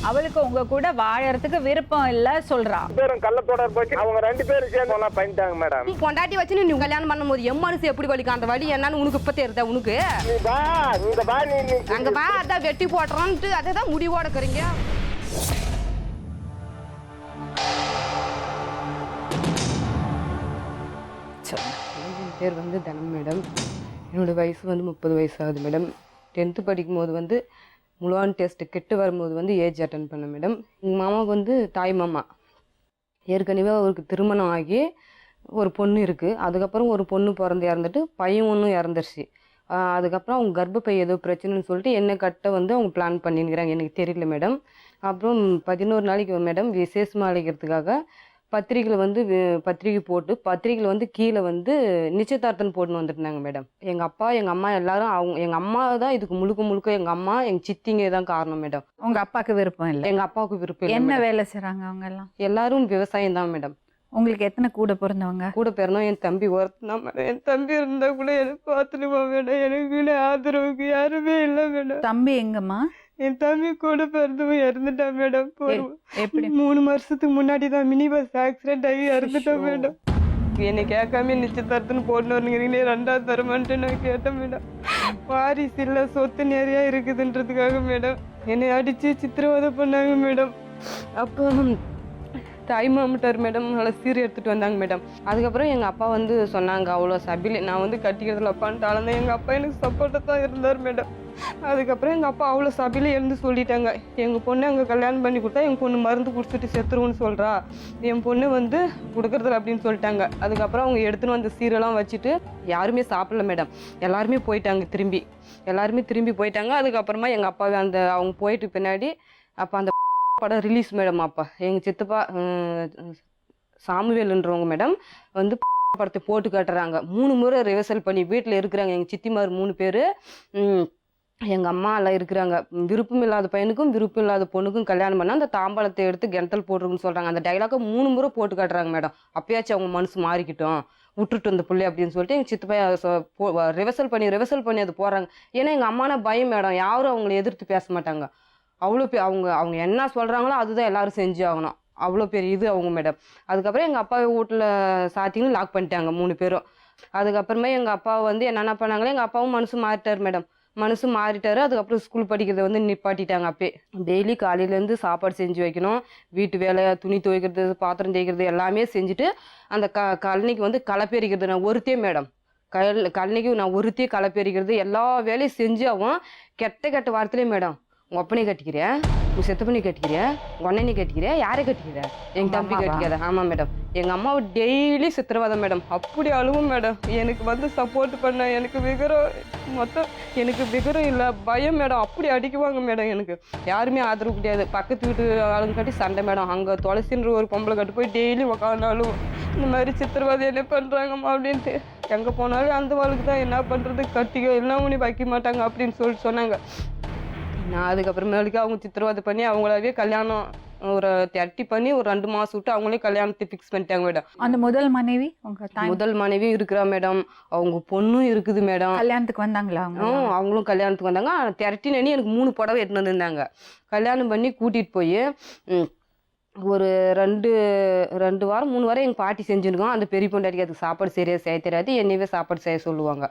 அவளுக்கு உங்க கூட வாழறதுக்கு விருப்பம் இல்ல சொல்றா. பேரும் கள்ளத்தோடர் போச்சு. அவங்க 2 பேரும் சேர்ந்து ஒண்ணா பண்ணிட்டாங்க மேடம். நீ பொண்டாட்டி வச்சு நீ கல்யாணம் பண்ணும்போது என் மனசு எப்படி வலிக்கும்? அந்த வலி என்னன்னு உனக்கு இப்ப தெரியுதா? உனக்கு நீ வா, இங்க வா, நீ அங்க வா, அதான் வெட்டி போடுறான்ட்டு அதை தான் முடிவோட இருக்கிறீங்க. என் பேர் வந்து தனம் மேடம். என்னோடய வயசு வந்து 30 வயசு ஆகுது மேடம். 10th படிக்கும்போது வந்து முழுவான் டெஸ்ட்டு கெட்டு வரும்போது வந்து ஏஜ் அட்டன் பண்ணேன் மேடம். எங்கள் மாமாவுக்கு வந்து தாய் மாமா ஏற்கனவே அவருக்கு திருமணம் ஆகி ஒரு பொண்ணு இருக்குது. அதுக்கப்புறம் ஒரு பொண்ணு பிறந்து இறந்துட்டு பையன் ஒன்றும் இறந்துருச்சு. அதுக்கப்புறம் அவங்க கர்ப்பப்பை ஏதோ பிரச்சனைன்னு சொல்லிட்டு என்ன கட்ட வந்து அவங்க பிளான் பண்ணிக்கிறாங்க, எனக்கு தெரியல மேடம். அப்புறம் 11 நாளைக்கு மேடம் விசேஷமாக அழைக்கிறதுக்காக பத்திரிகையில் வந்து பத்திரிகை போட்டு பத்திரிகையில் வந்து கீழே வந்து நிச்சயதார்த்தம் போட்டுன்னு வந்துட்டுனாங்க மேடம். எங்கள் அப்பா எங்கள் அம்மா எல்லாரும் எங்கள் அம்மா தான் இதுக்கு முழுக்க எங்கள் அம்மா எங்கள் சித்திங்க தான் காரணம் மேடம். உங்க அப்பாவுக்கு விருப்பம் இல்லை? எங்கள் அப்பாவுக்கு விருப்பம் இல்லை. என்ன வேலை செய்றாங்க அவங்க எல்லாம்? எல்லாரும் விவசாயம் தான் மேடம். உங்களுக்கு எத்தனை கூட பிறந்தவங்க? கூட பிறந்தோம் என் தம்பி ஒருத்தான் மேடம். என் தம்பி இருந்தா கூட எனக்கு பார்த்துடுவோம் மேடம். எனக்கு ஆதரவுக்கு யாருமே இல்லை மேடம். தம்பி எங்கம்மா? என் தம்பி கூட பிறந்தவன் இறந்துட்டான் மேடம். எப்படி? 3 வருஷத்துக்கு முன்னாடி தான் மினி பஸ் ஆக்சிடென்ட் ஆகி இறந்துட்டான் மேடம். என்னை கேட்காம நிச்சயதார்த்தம்னு போட்டு வரணுங்கிறீங்களே, 2வது தரமான்ட்டு நான் கேட்டேன் மேடம். வாரிசு இல்லை, சொத்து நிறையா இருக்குதுன்றதுக்காக மேடம் என்னை அடித்து சித்திரவதை பண்ணாங்க மேடம். அப்போ தாய் மாமட்டார் மேடம் நல்லா சீர் எடுத்துகிட்டு வந்தாங்க மேடம். அதுக்கப்புறம் எங்கள் அப்பா வந்து சொன்னாங்க, அவ்வளோ சபில் நான் வந்து கட்டிக்கிறதுல அப்பான்ட்டாலும் தான் எங்கள் அப்பா எனக்கு சப்போர்ட்டாக தான் இருந்தார் மேடம். அதுக்கப்புறம் எங்கள் அப்பா அவ்வளோ சபையில் எழுந்து சொல்லிட்டாங்க, எங்கள் பொண்ணு அங்கே கல்யாணம் பண்ணி கொடுத்தா எங்கள் பொண்ணு மருந்து குடிச்சிட்டு செத்துருவோன்னு சொல்கிறா, என் பொண்ணு வந்து கொடுக்குறதில்ல அப்படின்னு சொல்லிட்டாங்க. அதுக்கப்புறம் அவங்க எடுத்துன்னு வந்த சீரெல்லாம் வச்சுட்டு யாருமே சாப்பிடல மேடம். எல்லாருமே திரும்பி போயிட்டாங்க. அதுக்கப்புறமா எங்கள் அப்பாவே அவங்க போயிட்டு பின்னாடி அப்போ அந்த படம் ரிலீஸ் மேடம். அப்போ எங்கள் சித்தப்பா சாமுவேலுன்றவங்க மேடம் வந்து படத்தை போட்டு காட்டுறாங்க. 3 முறை ரிஹர்சல் பண்ணி வீட்டில் இருக்கிறாங்க. எங்கள் சித்திமார் 3 பேர், எங்கள் அம்மா எல்லாம் இருக்கிறாங்க. விருப்பம் இல்லாத பையனுக்கும் விருப்பம் இல்லாத பொண்ணுக்கும் கல்யாணம் பண்ணால் அந்த தாம்பாளத்தை எடுத்து கிணத்தல் போட்டுருக்குன்னு சொல்கிறாங்க. அந்த டைலாக்கை 3 முறை போட்டு காட்டுறாங்க மேடம். அப்பயாச்சும் அவங்க மனசு மாறிக்கிட்டோம், விட்டுட்டு வந்த பிள்ளை அப்படின்னு சொல்லிட்டு எங்கள் சித்தப்பா ரிஹர்சல் பண்ணி அது போகிறாங்க. ஏன்னா எங்கள் அம்மானா பயம் மேடம், யாரும் அவங்கள எதிர்த்து பேச மாட்டாங்க. அவ்வளோ அவங்க என்ன சொல்கிறாங்களோ அதுதான் எல்லோரும் செஞ்சு ஆகணும், அவ்வளோ பெரிய இது அவங்க மேடம். அதுக்கப்புறம் எங்கள் அப்பாவை வீட்டில் சாத்திங்கன்னு லாக் பண்ணிட்டாங்க 3 பேரும். அதுக்கப்புறமே எங்கள் அப்பா வந்து என்னென்ன பண்ணாங்களோ எங்கள் அப்பாவும் மனசு மாறிட்டார் மேடம். அதுக்கப்புறம் ஸ்கூல் படிக்கிறத வந்து நிப்பாட்டிட்டாங்க. அப்பயே டெய்லி காலையிலேருந்து சாப்பாடு செஞ்சு வைக்கணும், வீட்டு வேலை, துணி துவைக்கிறது, பாத்திரம் தேய்க்கிறது எல்லாமே செஞ்சுட்டு அந்த கழனிக்கு வந்து களை நான் ஒருத்தே மேடம். கழனிக்கு நான் ஒருத்தே களை பெறிக்கிறது எல்லா வேலையும் செஞ்சு அவன் கெட்ட வார்த்தையிலே மேடம், உங்கள் அப்பனே கட்டிக்கிறியா, உங்கள் செத்தப்பனே கட்டிக்கிறியா, உங்கள் அண்ணனே கட்டிக்கிறியா, யாரை கட்டிக்கிற, எங்கள் தம்பி கட்டிக்காத. ஆமாம் மேடம். எங்கள் அம்மாவை டெய்லி சித்திரவதை மேடம். அப்படி அழுவும் மேடம். எனக்கு வந்து சப்போர்ட் பண்ண எனக்கு விகரம் இல்லை, பயம் மேடம். அப்படி அடிக்குவாங்க மேடம். எனக்கு யாருமே ஆதரவு கிடையாது. பக்கத்து வீட்டு ஆளுங்க கட்டி சண்டை மேடம். அங்கே துளசின்ற ஒரு பொம்பளை கட்டு போய் டெய்லி உக்காந்தாலும் இந்த மாதிரி சித்திரவதை என்ன பண்ணுறாங்கம்மா அப்படின்ட்டு. எங்கே போனாலும் அந்த வாழ்க்கை தான் என்ன பண்ணுறது, கட்டிக்கோ எல்லாம் உனி வைக்க மாட்டாங்க அப்படின்னு சொல்லிட்டு சொன்னாங்க. நான் அதுக்கப்புறமேலுக்கு அவங்க சித்திரவதை பண்ணி அவங்களாவே கல்யாணம் ஒரு 30 பண்ணி ஒரு 2 மாதம் விட்டு அவங்களே கல்யாணத்தை ஃபிக்ஸ் பண்ணிட்டாங்க மேடம். அந்த முதல் மனைவி முதல் மனைவியும் இருக்கிறா மேடம். அவங்க பொண்ணும் இருக்குது மேடம். கல்யாணத்துக்கு வந்தாங்களா? அவங்களும் கல்யாணத்துக்கு வந்தாங்க. 30 நனி எனக்கு 3 புடவை எடுத்துன்னு வந்திருந்தாங்க. கல்யாணம் பண்ணி கூட்டிகிட்டு போய் ஒரு 2 வாரம் 3 வாரம் எங்கள் பாட்டி செஞ்சுருக்கோம். அந்த பெரிய பொண்டாட்டிக்கு அதுக்கு சாப்பாடு சரியாக செய்ய தெரியாது. என்னையவே சாப்பாடு செய்ய சொல்லுவாங்க.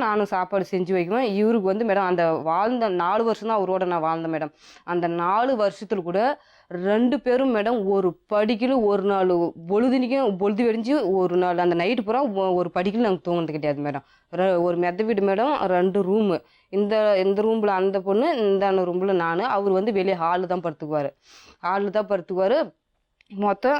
நானும் சாப்பாடு செஞ்சு வைக்குவேன். இவருக்கு வந்து மேடம் அந்த வாழ்ந்த 4 வருஷம் தான் அவரோட நான் வாழ்ந்தேன் மேடம். அந்த 4 வருஷத்துல கூட 2 பேரும் மேடம் ஒரு படிக்கல ஒரு நாள் பொழுது வெடிஞ்சு ஒரு நாள் அந்த நைட்டு பூரா ஒரு படிக்கல நாங்கள் தூங்கினது கிடையாது மேடம். ஒரு மெத்த வீடு மேடம், 2 ரூமு. இந்த ரூமில் அந்த பொண்ணு, இந்த ரூமில் நான். அவர் வந்து வெளியே ஹாலில் தான் படுத்துக்குவார். மொத்தம்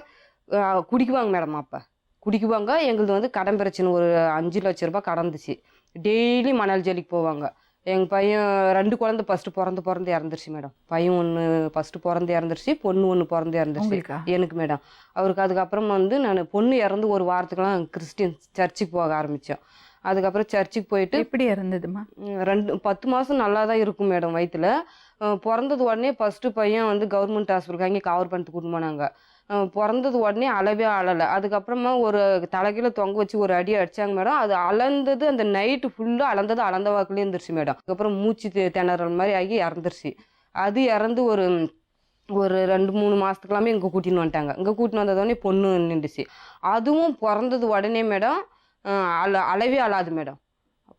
குடிக்குவாங்க மேடம். அப்போ குடிக்குவாங்க. எங்களுது வந்து கடன் பிரச்சனை, ஒரு 5 லட்ச ரூபாய் கடந்துச்சு. டெய்லி மணல் ஜல்லிக்கு போவாங்க. எங்கள் பையன் 2 குழந்தை ஃபஸ்ட்டு பிறந்து இறந்துருச்சு மேடம். பையன் 1 ஃபஸ்ட்டு பிறந்து இறந்துருச்சு, பொண்ணு 1 பிறந்து இறந்துருச்சு எனக்கு மேடம். அவருக்கு அதுக்கப்புறம் வந்து நான் பொண்ணு இறந்து ஒரு வாரத்துக்குலாம் கிறிஸ்டின் சர்ச்சுக்கு போக ஆரம்பித்தோம். அதுக்கப்புறம் சர்ச்சுக்கு போயிட்டு எப்படி இறந்ததுமா? 10 மாதம் நல்லா தான் இருக்கும் மேடம் வயிற்றுல. பிறந்தது உடனே ஃபஸ்ட்டு பையன் வந்து கவர்மெண்ட் ஹாஸ்பிட்டலுக்கு அங்கே கவர் பண்ணிட்டு கூட்டு போனாங்க. பிறந்தது உடனே அளவே அழலை. அதுக்கப்புறமா ஒரு தலைகீழ தொங்க வச்சு ஒரு அடி அடிச்சாங்க மேடம். அது அளந்தது அந்த நைட்டு ஃபுல்லாக அளந்தது அளந்த வாக்குலேயே இருந்துருச்சு மேடம். அதுக்கப்புறம் மூச்சு திணறல் மாதிரி ஆகி இறந்துருச்சு. அது இறந்து ஒரு 2-3 மாதத்துக்கெல்லாமே இங்கே கூட்டின்னு வந்துட்டாங்க. இங்கே கூட்டின்னு வந்ததோடனே பொண்ணு நின்றுச்சு. அதுவும் பிறந்தது உடனே மேடம் அளவே அழாது மேடம்.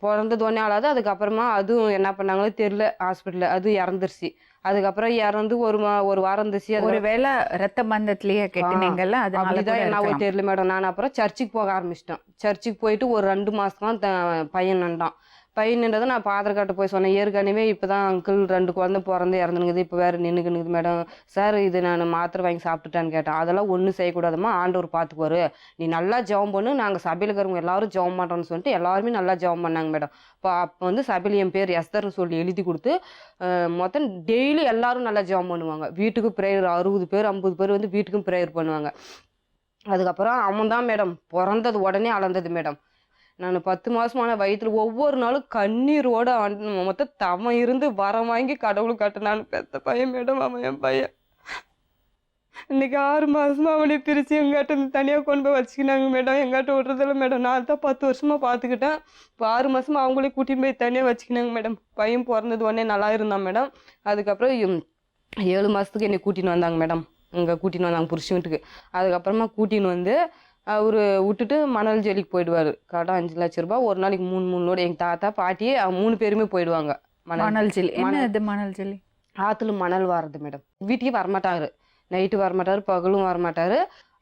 பிறந்தது உடனே அழாது. அதுக்கப்புறமா அதுவும் என்ன பண்ணாங்களோ தெரியல, ஹாஸ்பிட்டலில் அது இறந்துருச்சு. அதுக்கப்புறம் இறந்து ஒரு வாரம் இருந்துச்சு. ஒருவேளை ரத்த பந்தத்திலேயே கெட்டினீங்கல்ல, அப்படிதான் என்ன தெரியல மேடம். நான் அப்புறம் சர்ச்சுக்கு போக ஆரம்பிச்சிட்டேன். சர்ச்சுக்கு போயிட்டு ஒரு 2 மாதத்துலாம் பையன் நின்றான். பையன்ன்றதை நான் ஆதார் கார்டு போய் சொன்னேன். ஏற்கனவே இப்போ தான் அங்கிள் 2 குழந்தை பிறந்து இறந்துனுங்குது, இப்போ வேறு நின்றுக்குனுது மேடம். சார் இது நான் மாத்திரை வாங்கி சாப்பிட்டுட்டான்னு கேட்டேன். அதெல்லாம் ஒன்றும் செய்யக்கூடாதுமா, ஆண்டவர் பார்த்துக்குவாரு, நீ நல்லா ஜெபம் பண்ணு, நாங்கள் சபையில் இருக்கிறவங்க எல்லாரும் ஜெபம் பண்ணுறோன்னு சொல்லிட்டு எல்லாருமே நல்லா ஜெபம் பண்ணாங்க மேடம். அப்போ வந்து சபையில் என் பேர் எஸ்தர்னு சொல்லி எழுதி கொடுத்து மொத்தம் டெய்லி எல்லாரும் நல்லா ஜெபம் பண்ணுவாங்க. வீட்டுக்கு ப்ரேயர் 60 பேர் 50 பேர் வந்து வீட்டுக்கும் ப்ரேயர் பண்ணுவாங்க. அதுக்கப்புறம் அவன் தான் மேடம் பிறந்தது உடனே அளந்தது மேடம். நான் 10 மாதமான வயிற்றில் ஒவ்வொரு நாளும் கண்ணீரோட மொத்தம் தவம் இருந்து வரம் வாங்கி கடவுள் கட்டினான்னு பெத்த பையன் மேடம். அவன் என் பையன் இன்னைக்கு 6 மாதமா அவனை பிரித்து எங்காட்ட தனியாக கொண்டு போய் வச்சுக்கினாங்க மேடம். எங்காட்ட விட்றதில்ல மேடம். நான் தான் 10 வருஷமாக பார்த்துக்கிட்டேன். இப்போ 6 மாதமா அவங்களே கூட்டின்னு போய் தனியாக வச்சுக்கினாங்க மேடம். பையன் பிறந்தது உடனே நல்லா இருந்தான் மேடம். அதுக்கப்புறம் 7 மாதத்துக்கு என்னை கூட்டின்னு வந்தாங்க மேடம். இங்கே கூட்டின்னு வந்தாங்க புருஷன் வீட்டுக்கு. அதுக்கப்புறமா கூட்டின்னு வந்து அவர் விட்டுட்டு மணல் ஜெல்லிக்கு போயிடுவார். கடன் 5 லட்ச ரூபாய் ஒரு நாளைக்கு 3 லோடு. எங்கள் தாத்தா பாட்டி 3 பேருமே போயிடுவாங்க. மணல் ஜெல்லி மணல் ஜெல்லி ஆற்றுல மணல் வாரது மேடம். வீட்டுக்கே வரமாட்டாரு, நைட்டு வரமாட்டார், பகலும் வரமாட்டார்.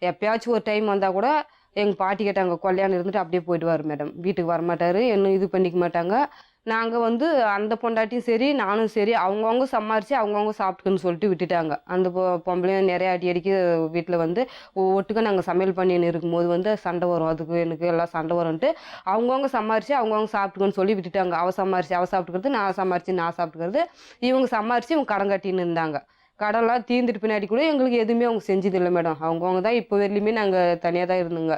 எப்பயாச்சும் ஒரு டைம் வந்தால் கூட எங்கள் பாட்டி கேட்டாங்க கல்யாணம் இருந்துட்டு அப்படியே போயிடுவார் மேடம். வீட்டுக்கு வரமாட்டார், என்ன இது பண்ணிக்க மாட்டாங்க. நாங்கள் வந்து அந்த பொண்டாட்டியும் சரி நானும் சரி அவங்கவுங்க சம்பாரித்து அவங்கவுங்க சாப்பிட்டுக்குன்னு சொல்லிட்டு விட்டுட்டாங்க. அந்த பொம்பளையும் நிறைய அடிக்கடிக்கு வீட்டில் வந்து ஒட்டுக்க நாங்கள் சமையல் பண்ணின்னு இருக்கும்போது வந்து சண்டை வரும். அதுக்கு எனக்கு எல்லாம் சண்டை வரும்ன்ட்டு அவங்கவுங்க சம்பாரித்து அவங்கவுங்க சாப்பிட்டுக்குன்னு சொல்லி விட்டுட்டாங்க. அவள் சம்பாரித்து அவள் சாப்பிட்டுக்கிறது, நான் சம்பாரித்து நான் சாப்பிட்டுக்கிறது. இவங்க சம்பாரித்து இவங்க கடன் கட்டின்னு இருந்தாங்க. கடன்லாம் தீர்ந்துட்டு பின்னாடி கூட எங்களுக்கு எதுவுமே அவங்க செஞ்சதில்லை மேடம். அவங்கவுங்க தான் இப்போ வரையிலுமே நாங்கள் தனியாக தான் இருந்தோங்க.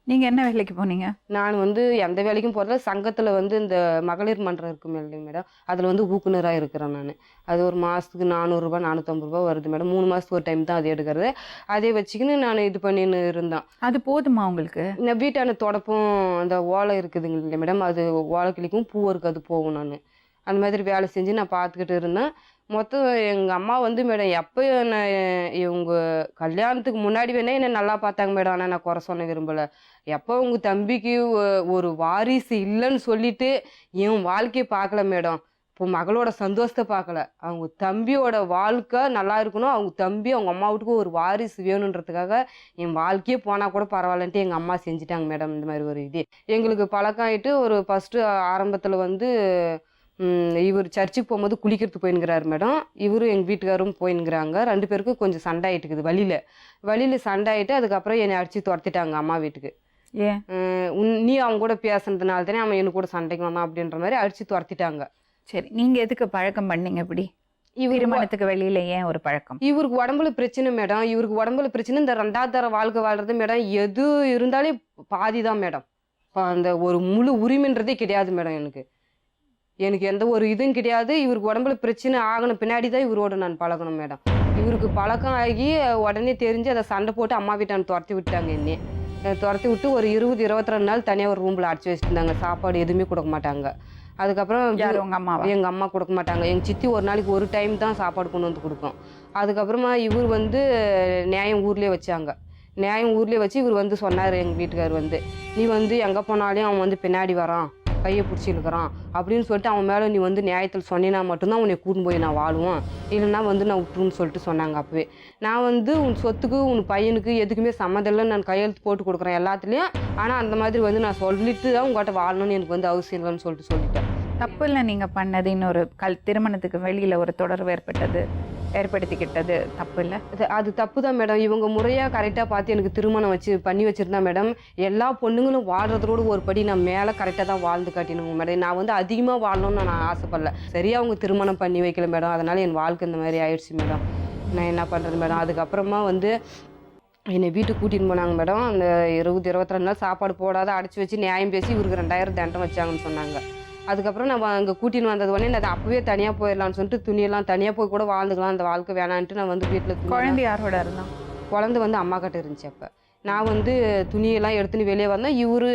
நீங்கள் என்ன வேலைக்கு போனீங்க? நான் வந்து எந்த வேலைக்கும் போகிறதில்ல. சங்கத்தில் வந்து இந்த மகளிர் மன்றம் இருக்கும் இல்லைங்க மேடம், அதில் வந்து ஊக்குனராக இருக்கிறேன் நான். அது ஒரு மாதத்துக்கு 400 ரூபாய் 450 ரூபாய் வருது மேடம். 3 மாதத்துக்கு ஒரு டைம் தான் அது எடுக்கிறது. அதே வச்சுக்கின்னு நான் இது பண்ணின்னு இருந்தேன். அது போதுமா உங்களுக்கு? இந்த வீட்டான தொடப்பும் அந்த ஓலை இருக்குதுங்க இல்லை மேடம், அது ஓலை கிளிக்கும் பூ இருக்குது, அது போகும். நான் அந்த மாதிரி வேலை செஞ்சு நான் பார்த்துக்கிட்டு இருந்தேன். மொத்தம் எங்கள் அம்மா வந்து மேடம் எப்போ என்னை இவங்க கல்யாணத்துக்கு முன்னாடி வேணா என்னை நல்லா பார்த்தாங்க மேடம். ஆனால் நான் குறை சொல்ல விரும்பலை. எப்போ உங்கள் தம்பிக்கு ஒரு வாரிசு இல்லைன்னு சொல்லிட்டு என் வாழ்க்கையை பார்க்கல மேடம். இப்போ மகளோட சந்தோஷத்தை பார்க்கல, அவங்க தம்பியோட வாழ்க்கை நல்லா இருக்கணும், அவங்க தம்பி அவங்க அம்மா வீட்டுக்கு ஒரு வாரிசு வேணுன்றதுக்காக என் வாழ்க்கையே போனால் கூட பரவாயில்லன்ட்டு எங்கள் அம்மா செஞ்சுட்டாங்க மேடம். இந்த மாதிரி ஒரு இது எங்களுக்கு பழக்கம் ஆகிட்டு ஒரு ஃபஸ்ட்டு ஆரம்பத்தில் வந்து இவர் சர்ச்சுக்கு போகும்போது குளிக்கிறதுக்கு போயின்னுக்கிறாரு மேடம். இவரும் எங்கள் வீட்டுக்காரும் போயின்னுக்கிறாங்க. 2 பேருக்கும் கொஞ்சம் சண்டை ஆகிட்டுக்குது. வழியில் சண்டை ஆகிட்டு அதுக்கப்புறம் என்னை அடித்து துரத்திட்டாங்க அம்மா வீட்டுக்கு. ஏன்? நீ அவங்க கூட பேசுனதுனால தானே அவன் எனக்கு கூட சண்டைக்கு வந்தான் அப்படின்ற மாதிரி அடித்து துரத்திட்டாங்க. சரி, நீங்கள் எதுக்கு பழக்கம் பண்ணீங்க இப்படி? திருமணத்துக்கு வெளியில ஏன் ஒரு பழக்கம்? இவருக்கு உடம்புல பிரச்சனை மேடம். இவருக்கு உடம்புல பிரச்சனை. இந்த 2வது தர வாழ்க்கை வாழ்றது மேடம். எது இருந்தாலே பாதி தான் மேடம். அந்த ஒரு முழு உரிமைன்றதே கிடையாது மேடம். எனக்கு எந்த ஒரு இதுவும் கிடையாது. இவருக்கு உடம்புல பிரச்சனை ஆகணும் பின்னாடி தான் இவரோட நான் பழகணும் மேடம். இவருக்கு பழக்கம் ஆகி உடனே தெரிஞ்சு அதை சண்டை போட்டு அம்மா வீட்டான துரத்தி விட்டாங்க. என்னை துரத்தி விட்டு ஒரு 20-22 நாள் தனியாக ஒரு ரூமில் அடைச்சி வச்சுருந்தாங்க. சாப்பாடு எதுவுமே கொடுக்க மாட்டாங்க. அதுக்கப்புறம் உங்கள் அம்மா? எங்கள் அம்மா கொடுக்க மாட்டாங்க. எங்கள் சித்தி ஒரு நாளைக்கு ஒரு டைம் தான் சாப்பாடு கொண்டு வந்து கொடுக்கும். அதுக்கப்புறமா இவர் வந்து நியாயம் ஊர்லேயே வச்சாங்க. நியாயம் ஊர்லேயே வச்சு இவர் வந்து சொன்னார் எங்கள் வீட்டுக்கார் வந்து, நீ வந்து எங்கே போனாலும் அவன் வந்து பின்னாடி வரான், கையை பிடிச்சி இழுக்கிறான் அப்படின்னு சொல்லிட்டு அவன் மேலே நீ வந்து நியாயத்தில் சொன்னினா மட்டும்தான் உன்னை கூட்டின்னு போய் நான் வாழுவேன், இல்லைன்னா வந்து நான் விட்டுருன்னு சொல்லிட்டு சொன்னாங்க. அப்போவே நான் வந்து உன் சொத்துக்கு உன் பையனுக்கு எதுக்குமே சம்மதம் இல்லை, நான் கையெழுத்து போட்டு கொடுக்குறேன் எல்லாத்துலேயும். ஆனால் அந்த மாதிரி வந்து நான் சொல்லிட்டு தான் உங்கள்கிட்ட வாழணும்னு எனக்கு வந்து அவசியம் இல்லைன்னு சொல்லிட்டேன். தப்பு இல்லை நீங்கள் பண்ணது. இன்னொரு திருமணத்துக்கு வெளியில் ஒரு தொடர்பு ஏற்படுத்திக்கிட்டது தப்பு இல்லை? அது தப்பு தான் மேடம். இவங்க முறையாக கரெக்டாக பார்த்து எனக்கு திருமணம் பண்ணி வச்சுருந்தா மேடம், எல்லா பொண்ணுங்களும் வாழ்கிறதோடு ஒரு படி நான் மேலே கரெக்டாக தான் வாழ்ந்து காட்டினுங்க மேடம். நான் வந்து அதிகமாக வாழணும்னு நான் ஆசைப்படல. சரியாக அவங்க திருமணம் பண்ணி வைக்கல மேடம். அதனால் என் வாழ்க்கை இந்த மாதிரி ஆயிடுச்சு மேடம். நான் என்ன பண்ணுறது மேடம்? அதுக்கப்புறமா வந்து என்னை வீட்டுக்கு கூட்டின்னு போனாங்க மேடம். அந்த 20-22 நாள் சாப்பாடு போடாத அடைச்சி வச்சு நியாயம் பேசி இவருக்கு 2000 தண்டனை வச்சாங்கன்னு சொன்னாங்க. அதுக்கப்புறம் நம்ம அங்கே கூட்டின்னு வந்தது உடனே நான் அப்போவே தனியாக போயிடலான்னு சொல்லிட்டு துணியெல்லாம் தனியாக போய் கூட வாழ்ந்துக்கலாம், அந்த வாழ்க்கை வேணான்ட்டு நான் வந்து வீட்டில். குழந்தை யாரோட இருந்தான்? குழந்தை வந்து அம்மா கிட்ட இருந்துச்சு. அப்போ நான் வந்து துணியெல்லாம் எடுத்துன்னு வெளியே வந்தேன். இவர்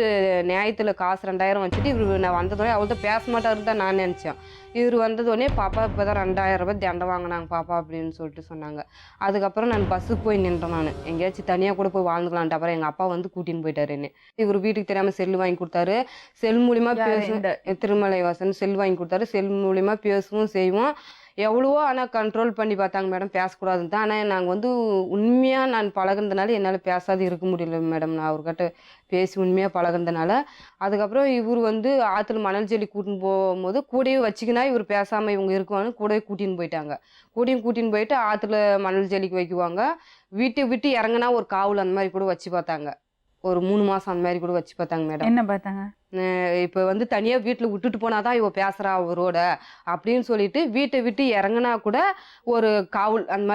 நியாயத்தில் காசு 2000 வச்சுட்டு இவர் நான் வந்ததோடனே அவள்கிட்ட பேச மாட்டாருன்னு தான் நான் நினச்சேன். இவர் வந்ததோடனே பாப்பா இப்போ தான் 2000 ரூபாய் தண்டை வாங்கினாங்க பாப்பா அப்படின்னு சொல்லிட்டு சொன்னாங்க. அதுக்கப்புறம் நான் பஸ்ஸுக்கு போய் நின்றேன். நான் எங்கேயாச்சும் தனியாக கூட போய் வாழ்ந்துக்கலான்ட்டு. அப்புறம் எங்கள் அப்பா வந்து கூட்டின்னு போயிட்டாரு என்ன. இவர் வீட்டுக்கு தெரியாமல் செல் வாங்கி கொடுத்தாரு. செல் மூலிமா பேசும், திருமலை வாசன் செல் வாங்கி கொடுத்தாரு. செல் மூலிமா பேசுவோம் செய்வோம். எவ்வளவோ ஆனால் கண்ட்ரோல் பண்ணி பார்த்தாங்க மேடம், பேசக்கூடாதுன்னு தான். ஆனால் நாங்கள் வந்து உண்மையாக நான் பழகுனதுனால என்னால் பேசாது இருக்க முடியல மேடம். நான் அவர்கிட்ட பேசி உண்மையாக பழகுனதுனால. அதுக்கப்புறம் இவர் வந்து ஆற்றுல மணல் ஜல்லி கூட்டின்னு போகும்போது கூடயே வச்சுக்கினா இவர் பேசாமல் இவங்க இருக்குவான்னு கூடவே கூட்டின்னு போயிட்டாங்க. கூட்டின்னு போயிட்டு ஆற்றுல மணல் ஜல்லிக்கு வைக்குவாங்க. வீட்டு விட்டு இறங்குனா ஒரு காவல் அந்த மாதிரி கூட வச்சு பார்த்தாங்க. ஒரு 3 மாதம் அந்த மாதிரி கூட வச்சு பார்த்தாங்க மேடம். என்ன பார்த்தாங்க? இப்போ வந்து தனியாக வீட்டில் விட்டுட்டு போனாதான் இவ பேசுகிறா அவரோட அப்படின்னு சொல்லிட்டு வீட்டை விட்டு இறங்குனா கூட ஒரு காவல் அந்த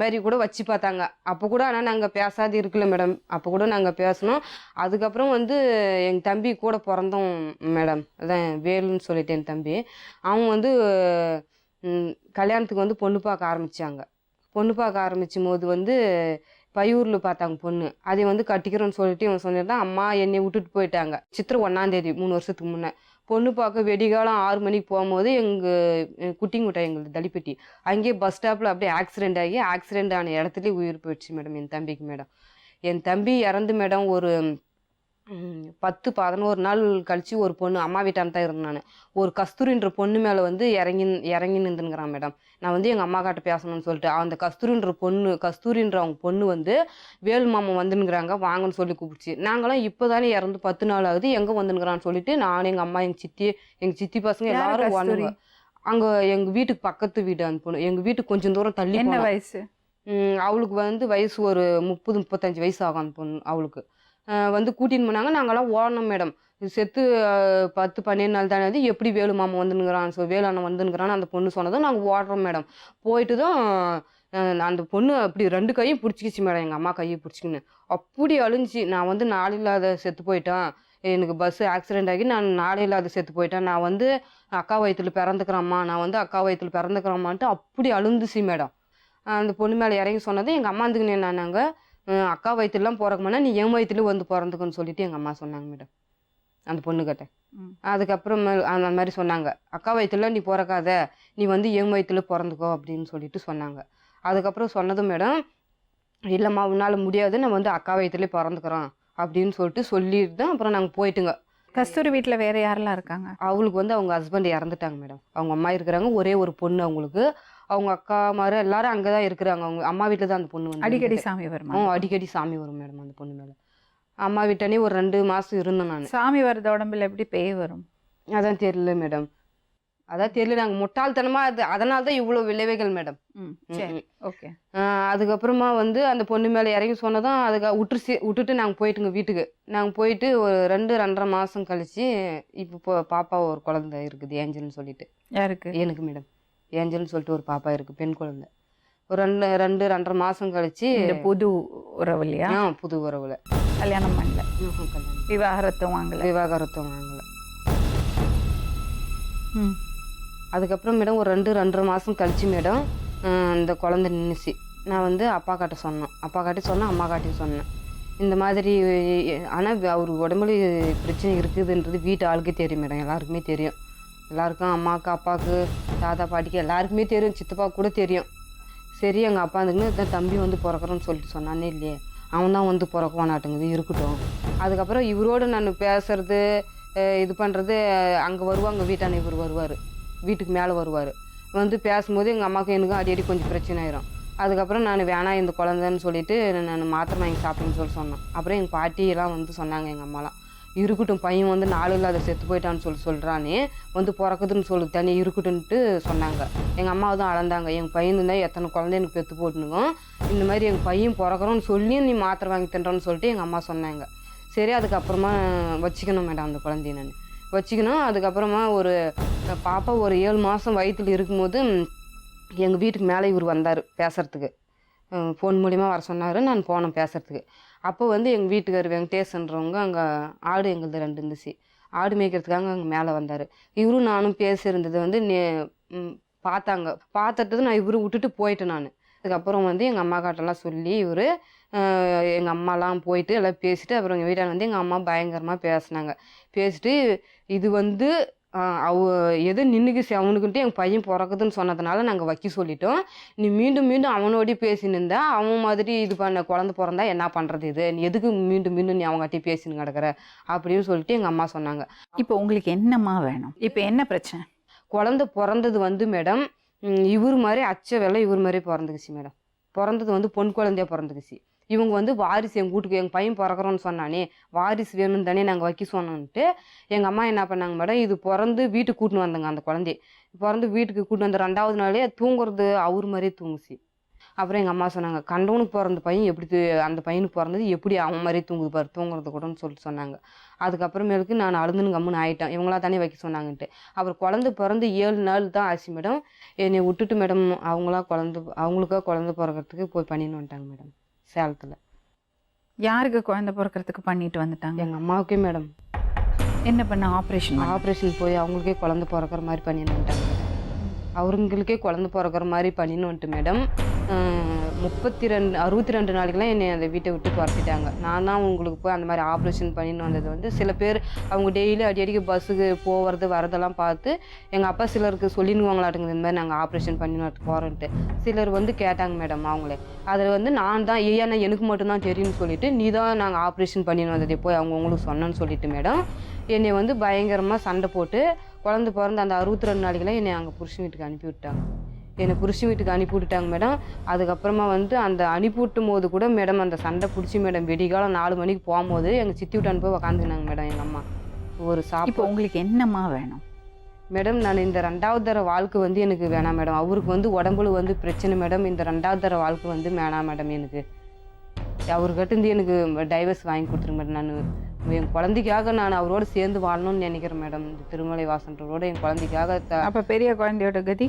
மாதிரி கூட வச்சு பார்த்தாங்க. அப்போ கூட ஆனால் நாங்கள் பேசாது இருக்கல மேடம். அப்போ கூட நாங்கள் பேசணும். அதுக்கப்புறம் வந்து எங்கள் தம்பி கூட பிறந்தோம் மேடம், அதான் வேலுன்னு சொல்லிட்டு என் தம்பி. அவங்க வந்து கல்யாணத்துக்கு வந்து பொண்ணு பார்க்க ஆரம்பித்தாங்க. பொண்ணு பார்க்க ஆரம்பிச்சும் போது வந்து பையூரில் பார்த்தாங்க பொண்ணு. அதை வந்து கட்டிக்கிறோன்னு சொல்லிட்டு இவன் சொல்லியிருந்தான். அம்மா என்னை விட்டுட்டு போயிட்டாங்க. சித்திரை 1ஆம் தேதி 3 வருஷத்துக்கு முன்னே பொண்ணு பார்க்க வெடிகாலம் 6 மணிக்கு போகும்போது எங்கள் குட்டிங்குட்டை எங்களுக்கு தள்ளிப்பட்டி அங்கேயே பஸ் ஸ்டாப்பில் அப்படியே ஆக்சிடெண்ட் ஆகி ஆக்சிடெண்ட் ஆன இடத்துலேயே உயிர் போயிடுச்சு மேடம் என் தம்பிக்கு மேடம். என் தம்பி இறந்து மேடம் ஒரு 10-11 நாள் கழிச்சு ஒரு பொண்ணு அம்மா வீட்டான் தான் இருந்தேன் நான். ஒரு கஸ்தூரின்ற பொண்ணு மேலே வந்து இறங்கி நின்றுங்கிறான் மேடம். நான் வந்து எங்கள் அம்மா கிட்ட பேசணும்னு சொல்லிட்டு அந்த கஸ்தூரின்ற அவங்க பொண்ணு வந்து வேலு மாமா வந்துனுங்கிறாங்க வாங்கன்னு சொல்லி கூப்பிடுச்சு. நாங்களாம் இப்போ தானே இறந்து 10 நாள் ஆகுது, எங்கே வந்துனுங்கிறான்னு சொல்லிட்டு நான் எங்கள் அம்மா எங்கள் சித்தி பசங்க எல்லாரும் வாங்க. அங்கே எங்கள் வீட்டுக்கு பக்கத்து வீடு அந்த பொண்ணு. எங்கள் வீட்டுக்கு கொஞ்சம் தூரம் தள்ளி. என்ன வயசு அவளுக்கு வந்து வயசு ஒரு 30-35 வயசு ஆகும் அந்த பொண்ணு. அவளுக்கு வந்து கூட்டின்னு போனாங்க. நாங்கள்லாம் ஓடணும் மேடம். செத்து 10-12 நாள் தானே அது, எப்படி வேலு மாமா வந்துனுங்கிறான் வேலு அண்ணன் வந்துனுங்கிறான்னு அந்த பொண்ணு சொன்னதும் நாங்கள் ஓடுறோம் மேடம். போயிட்டு தான் அந்த பொண்ணு அப்படி 2 கையும் பிடிச்சிக்கிச்சு மேடம். எங்கள் அம்மா கையை பிடிச்சிக்கின்னு அப்படி அழிஞ்சி. நான் வந்து நாள் இல்லாத செத்து போயிட்டேன், எனக்கு பஸ்ஸு ஆக்சிடெண்ட் ஆகி நான் நாளே இல்லாத செத்து போயிட்டேன், நான் வந்து அக்கா வயிற்றுல பிறந்துக்கிறேம்மா, நான் வந்து அக்கா வயிற்றுல பிறந்துக்கிறேம்மான்ட்டு அப்படி அழுந்துச்சு மேடம். அந்த பொண்ணு மேலே இறங்கி சொன்னது எங்கள் அம்மா வந்துக்குன்னு என்னன்னாங்க, அக்கா வயிற்றுலாம் பிறக்குமானா நீ என் வயிற்றுல வந்து பிறந்துக்குன்னு சொல்லிட்டு எங்கள் அம்மா சொன்னாங்க மேடம் அந்த பொண்ணுக்கிட்ட. அதுக்கப்புறம் அந்த மாதிரி சொன்னாங்க, அக்கா வயிற்றுல நீ பிறக்காத, நீ வந்து என் வயிற்றுல பிறந்துக்கோ அப்படின்னு சொல்லிட்டு சொன்னாங்க. அதுக்கப்புறம் சொன்னதும் மேடம், இல்லைம்மா உன்னால் முடியாது, நான் வந்து அக்கா வயிற்றுலேயே பிறந்துக்கிறோம் அப்படின்னு சொல்லிட்டு தான் அப்புறம் நாங்கள் போயிட்டுங்க. கஸ்தூரி வீட்டில் வேற யாரெல்லாம் இருக்காங்க? அவங்களுக்கு வந்து அவங்க ஹஸ்பண்ட் இறந்துட்டாங்க மேடம். அவங்க அம்மா இருக்கிறாங்க, ஒரே ஒரு பொண்ணு அவங்களுக்கு. அவங்க அக்கா மாதிரி எல்லாரும் அங்கே தான் இருக்கிறாங்க. அவங்க அம்மா வீட்டில் தான் அந்த பொண்ணு வந்து அடிக்கடி சாமி வரும். அடிக்கடி சாமி வரும் மேடம் அந்த பொண்ணு மேலே. அம்மா வீட்டானே ஒரு 2 மாதம் இருந்தேன் நான். சாமி வரது உடம்புல எப்படி பேய் வரும்? அதான் தெரியல மேடம், அதான் தெரியல. நாங்கள் முட்டாள்தனமாக அதனால தான் இவ்வளோ விளைவுகள் மேடம். ஓகே. அதுக்கப்புறமா வந்து அந்த பொண்ணு மேலே இறங்கி சொன்னதான் விட்டுட்டு நாங்கள் போயிட்டுங்க வீட்டுக்கு. நாங்கள் போயிட்டு ஒரு 2-2.5 மாதம் கழிச்சு இப்போ பாப்பா ஒரு குழந்தை இருக்குது, ஏஞ்சல்னு சொல்லிட்டு. யாருக்கு? எனக்கு மேடம். ஏஞ்சல்னு சொல்லிட்டு ஒரு பாப்பா இருக்குது, பெண் குழந்தை. ஒரு 2-2.5 மாதம் கழிச்சு. புது உறவு இல்லையா? புது உறவுல. கல்யாணம் பண்ணல? விவாகரத்தும் வாங்கல? அதுக்கப்புறம் மேடம் ஒரு 2-2.5 மாதம் கழிச்சு மேடம் அந்த குழந்தை நின்றுச்சு. நான் வந்து அப்பா காட்ட சொன்னேன், அம்மா காட்டி சொன்னேன் இந்த மாதிரி. ஆனால் அவர் உடம்புல பிரச்சனை இருக்குதுன்றது வீட்டு ஆளுக்கே தெரியும் மேடம், எல்லாருக்குமே தெரியும். எல்லாருக்கும் அம்மாவுக்கு அப்பாவுக்கு தாத்தா பாட்டிக்கு எல்லாருக்குமே தெரியும், சித்தப்பா கூட தெரியும். சரி எங்கள் அப்பா இருந்துக்குன்னு தம்பி வந்து பிறக்கிறோன்னு சொல்லிட்டு சொன்னானே இல்லையே, அவன் தான் வந்து பிறக்குவானாட்டுங்குது, இருக்கட்டும். அதுக்கப்புறம் இவரோடு நான் பேசுறது இது பண்ணுறது அங்கே வருவாங்க, வீட்டான இவர் வருவார், வீட்டுக்கு மேலே வருவார். வந்து பேசும்போது எங்கள் அம்மாவுக்கும் எனக்கும் அடிக்கடி கொஞ்சம் பிரச்சனை ஆயிரும். அதுக்கப்புறம் நான் வேணாம் இந்த குழந்தைன்னு சொல்லிட்டு நான் மாத்திரை வாங்கி சாப்பிடுன்னு சொன்னேன். அப்புறம் எங்கள் பாட்டியெல்லாம் வந்து சொன்னாங்க, எங்கள் அம்மாலாம், இருக்கட்டும் பையன் வந்து நாள் இல்லாத செத்து போயிட்டான்னு சொல்கிறானே, வந்து பிறக்குதுன்னு சொல்லி தனி இருக்கட்டும்ன்ட்டு சொன்னாங்க. எங்கள் அம்மாவை தான் அளந்தாங்க, எங்கள் பையன் இருந்தால் எத்தனை குழந்தை எனக்கு பெற்று போட்டுனுக்கும், இந்த மாதிரி எங்கள் பையன் பிறக்கிறோன்னு சொல்லி நீ மாத்திரை வாங்கி தண்டோன்னு சொல்லிட்டு எங்கள் அம்மா சொன்னாங்க. சரி அதுக்கப்புறமா வச்சுக்கணும் மேடம் அந்த குழந்தைய நான் வச்சுக்கணும். அதுக்கப்புறமா ஒரு பாப்பா ஒரு 7 மாதம் வயிற்றுல இருக்கும்போது எங்கள் வீட்டுக்கு மேலே இவர் வந்தார் பேசுகிறதுக்கு. ஃபோன் மூலிமா வர சொன்னார், நான் போனேன் பேசுகிறதுக்கு. அப்போ வந்து எங்கள் வீட்டுக்கார் வெங்கடேசன்றவங்க அங்கே ஆடு எங்களுது 2 இருந்துச்சு, ஆடு மேய்க்கிறதுக்காக அங்கே மேலே வந்தார். இவரும் நானும் பேசியிருந்தது வந்து பார்த்தாங்க. பார்த்துட்டு நான் இவரு விட்டுட்டு போயிட்டேன். நான் அதுக்கப்புறம் வந்து எங்கள் அம்மா கிட்டலாம் சொல்லி இவர் எங்கள் அம்மாலாம் போயிட்டு எல்லாம் பேசிட்டு அப்புறம் எங்கள் வீட்டால் வந்து எங்கள் அம்மா பயங்கரமாக பேசினாங்க. பேசிட்டு இது வந்து எது நின்றுக்குச்சு அவனுக்குன்ட்டு எங்கள் பையன் பிறக்குதுன்னு சொன்னதுனால நாங்கள் வைக்க சொல்லிட்டோம். நீ மீண்டும் மீண்டும் அவனோடய பேசின்னு இருந்தா அவன் மாதிரி இது பண்ண குழந்த பிறந்தா என்ன பண்ணுறது, இது நீ எதுக்கு மீண்டும் மீண்டும் நீ அவங்ககிட்ட பேசின்னு கிடக்குற அப்படின்னு சொல்லிட்டு எங்கள் அம்மா சொன்னாங்க. இப்போ உங்களுக்கு என்னம்மா வேணும்? இப்போ என்ன பிரச்சனை? குழந்த பிறந்தது வந்து மேடம் இவர் மாதிரி அச்ச வேலை இவர் மாதிரி பிறந்துக்குச்சு மேடம். பிறந்தது வந்து பொன் குழந்தையா பிறந்துக்குச்சு. இவங்க வந்து வாரிசு எங்கள் வீட்டுக்கு எங்கள் பையன் பிறக்கிறோன்னு சொன்னானே வாரிசு வேணும்னு தானே நாங்கள் வைக்க சொன்னோன்ட்டு எங்கள் அம்மா என்ன பண்ணாங்க மேடம், இது பிறந்து வீட்டுக்கு கூட்டின்னு வந்தாங்க. அந்த குழந்தைய பிறந்து வீட்டுக்கு கூட்டின்னு வந்த 2வது நாளே தூங்குறது அவர் மாதிரியே தூங்குச்சு. அப்புறம் எங்கள் அம்மா சொன்னாங்க, கண்டவனுக்கு பிறந்த பையன் எப்படி அந்த பையனுக்கு பிறந்தது எப்படி அவன் மாதிரியே தூங்குது பாரு தூங்குறது கூடன்னு சொல்லிட்டு சொன்னாங்க. அதுக்கப்புறமேலுக்கு நான் அழுதுன்னு கம்முன்னு ஆகிட்டேன், இவங்களா தானே வைக்க சொன்னாங்கன்ட்டு. அப்புறம் குழந்தை பிறந்து 7 நாள் தான் ஆச்சு மேடம். என்னை விட்டுட்டு மேடம் அவங்களுக்கா குழந்தை பிறக்கிறதுக்கு போய் பண்ணின்னு வந்துட்டாங்க மேடம் சேலத்தில். யாருக்கு குழந்தை பிறக்கிறதுக்கு பண்ணிட்டு வந்துட்டாங்க? எங்கள் அம்மாவுக்கே மேடம். என்ன பண்ண? ஆப்ரேஷன் போய் அவங்களுக்கே குழந்தை பிறக்கிற மாதிரி பண்ணின்னு வந்துட்டாங்க மேடம். அவங்களுக்கே குழந்தை பிறக்கிற மாதிரி பண்ணின்னு வந்துட்டு மேடம் 62 நாளைக்கெல்லாம் என்னை அந்த வீட்டை விட்டு துரத்திட்டாங்க. நான் தான் உங்களுக்கு போய் அந்த மாதிரி ஆப்ரேஷன் பண்ணின்னு வந்தது வந்து சில பேர் அவங்க டெய்லி அடிக்கடிக்கு பஸ்ஸுக்கு போகிறது வரதெல்லாம் பார்த்து எங்கள் அப்பா சிலருக்கு சொல்லிடுவாங்களாட்டுங்க இந்த மாதிரி நாங்கள் ஆப்ரேஷன் பண்ணின்னு போகிறோன்ட்டு. சிலர் வந்து கேட்டாங்க மேடம் அவங்களே. அதில் வந்து நான் தான் ஏன்னா எனக்கு மட்டும்தான் தெரியும்னு சொல்லிட்டு நீ தான் நாங்கள் ஆப்ரேஷன் பண்ணின்னு வந்ததே போய் உங்களுக்கு சொன்னேன்னு சொல்லிட்டு மேடம் என்னை வந்து பயங்கரமாக சண்டை போட்டு குழந்தை பிறந்த அந்த 62 நாளைக்கெல்லாம் என்னை அங்கே புருஷன் வீட்டுக்கு அனுப்பி விட்டாங்க. என்னை புருஷன் வீட்டுக்கு அனுப்பி விட்டுட்டாங்க மேடம். அதுக்கப்புறமா வந்து அந்த அனுப்பி விட்டும் போது கூட மேடம் அந்த சண்டை பிடிச்சி மேடம் விடிகாலம் 4 மணிக்கு போகும்போது எங்கள் சித்தி விட்டான்னு போய் உக்காந்துக்கினாங்க மேடம் எங்கள் அம்மா. ஒரு இப்போ உங்களுக்கு என்னம்மா வேணும்? மேடம் நான் இந்த 2வது தர வாழ்க்கை வந்து எனக்கு வேணாம் மேடம். அவருக்கு வந்து உடம்புல வந்து பிரச்சனை மேடம். இந்த 2வது தர வாழ்க்கை வந்து வேணாம் மேடம். எனக்கு அவர்கிட்ட இருந்து எனக்கு டைவர்ஸ் வாங்கி கொடுத்துருங்க மேடம். நான் என் குழந்தைக்காக நான் அவரோட சேர்ந்து வாழணும்னு நினைக்கிறேன் மேடம். இந்த திருமலை வாசன்றோட என் குழந்தைக்காக. அப்போ பெரிய குழந்தையோட கதி?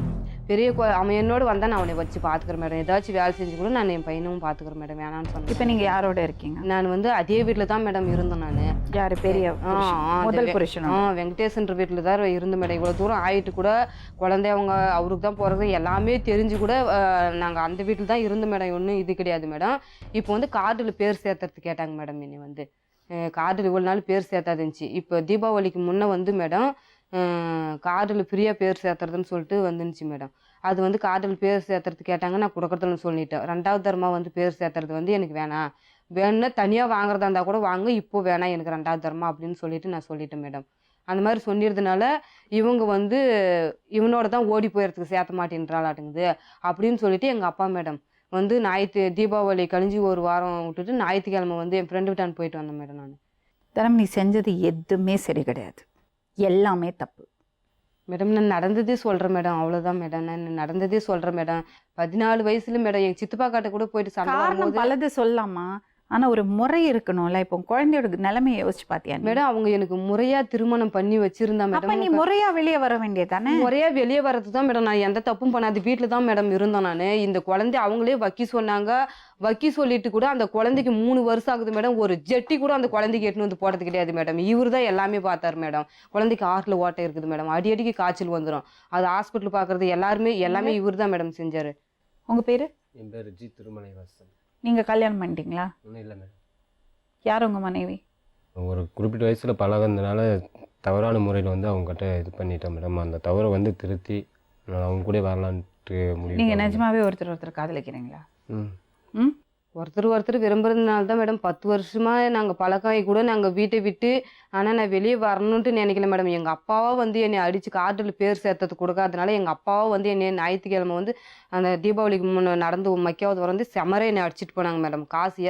அவன் என்னோட வந்தால் நான் அவனை வச்சு பார்த்துக்கிறேன் மேடம். ஏதாச்சும் வேலை செஞ்சு கூட நான் என் பையனும் பார்த்துக்கிறேன் மேடம். வேணான்னு சொன்னேன். இப்போ நீங்கள் யாரோட இருக்கீங்க? நான் வந்து அதே வீட்டில் தான் மேடம் இருந்தேன். நான் யார்? பெரிய முதல் புருஷன்? வெங்கடேசன்ற வீட்டில் தான் இருந்தேன் மேடம். இவ்வளோ தூரம் ஆகிட்டு கூட குழந்தை அவருக்கு தான் போகிறது எல்லாமே தெரிஞ்சு கூட நாங்கள் அந்த வீட்டில் தான் இருந்தோம் மேடம். ஒன்றும் இது கிடையாது மேடம். இப்போ வந்து கார்டில் பேர் சேர்த்துறதுக்கு கேட்டாங்க மேடம். என்னை வந்து கார்டில் இவ்வளோ நாள் பேர் சேர்த்தாது இருந்துச்சு. இப்போ தீபாவளிக்கு முன்னே வந்து மேடம் கார்டில் ஃப்ரீயாக பேர் சேர்த்துறதுன்னு சொல்லிட்டு வந்துருந்துச்சு மேடம். அது வந்து கார்டில் பேர் சேர்த்துறதுக்கு கேட்டாங்க. நான் கொடுக்குறதுன்னு சொல்லிட்டேன். 2வது தரமாக வந்து பேர் சேர்த்துறது வந்து எனக்கு வேணும்னா தனியாக வாங்குறதா இருந்தால் கூட வாங்க, இப்போ வேணாம் எனக்கு 2வது தரமா அப்படின்னு சொல்லிட்டு நான் சொல்லிட்டேன் மேடம். அந்த மாதிரி சொல்லிடுறதுனால இவங்க வந்து இவனோட தான் ஓடி போயிடுறதுக்கு சேர்த்த மாட்டேன்றாளாட்டுங்குது அப்படின்னு சொல்லிட்டு எங்கள் அப்பா மேடம் வந்து தீபாவளி கழிஞ்சு ஒரு வாரம் விட்டுட்டு ஞாயிற்றுக்கிழமை வந்து என் ஃப்ரெண்டு வீட்டான்னு போயிட்டு வந்தேன் மேடம். நான் தரம் நீ செஞ்சது எதுவுமே சரி கிடையாது, எல்லாமே தப்பு மேடம். நான் நடந்ததே சொல்கிறேன் மேடம், அவ்வளோதான் மேடம். நான் நடந்ததே சொல்கிறேன் மேடம். 14 வயசுல மேடம் எங்கள் சித்தப்பா காட்ட கூட போயிட்டு காரணம் பலது சொல்லலாமா? ஆனால் ஒரு முறை இருக்கணும்ல. இப்போ குழந்தையோட நிலைமையை யோசிச்சு பார்த்தியா மேடம்? அவங்க எனக்கு முறையாக திருமணம் பண்ணி வச்சிருந்தா மேடம். நீ முறையாக வெளியே வர வேண்டியதானே? முறையாக வெளியே வர்றது தான் மேடம். நான் எந்த தப்பும் பண்ணாது வீட்டில் தான் மேடம் இருந்தேன். நான் இந்த குழந்தை அவங்களே வைக்க சொன்னாங்க. வைக்க சொல்லிட்டு கூட அந்த குழந்தைக்கு 3 வருஷம் ஆகுது மேடம். ஒரு ஜெட்டி கூட அந்த குழந்தைக்கு எட்டுன்னு வந்து போடுறது கிடையாது மேடம். இவர் தான் எல்லாமே பார்த்தார் மேடம். குழந்தைக்கு ஆறில் ஓட்டை இருக்குது மேடம். அடிக்கடிக்கு காய்ச்சல் வந்துடும். அது ஹாஸ்பிட்டல் பார்க்குறது எல்லாமே இவர் தான் மேடம் செஞ்சார். உங்கள் பேர்? என் பேர் ஜி திருமலை வாசன். நீங்கள் கல்யாணம் பண்ணிட்டீங்களா? ஒன்றும் இல்லை மேடம். யார் உங்கள் மனைவி? ஒரு குறிப்பிட்ட வயசில் பழகிறதுனால தவறான முறையில் வந்து அவங்ககிட்ட இது பண்ணிட்டேன் மேடம். அந்த தவறை வந்து திருத்தி நான் அவங்க கூட வரலான்ட்டு முடியும். நீங்கள் நிஜமாவே ஒருத்தர் காதலிக்கிறீங்களா? ம் ஒருத்தர் விரும்புறதுனால தான் மேடம் 10 வருஷமாக நாங்கள் பழக்காய் கூட நாங்கள் வீட்டை விட்டு. ஆனால் நான் வெளியே வரணுன்ட்டு நினைக்கல மேடம். எங்கள் அப்பாவா வந்து என்னை அடித்து கார்டில் பேர் சேர்த்தது கொடுக்காதனால எங்கள் அப்பாவா வந்து என்னை ஞாயிற்றுக்கிழமை வந்து அந்த தீபாவளிக்கு முன்னே நடந்து மக்கியாவது வந்து செமரை என்னை அடிச்சிட்டு போனாங்க மேடம். காசு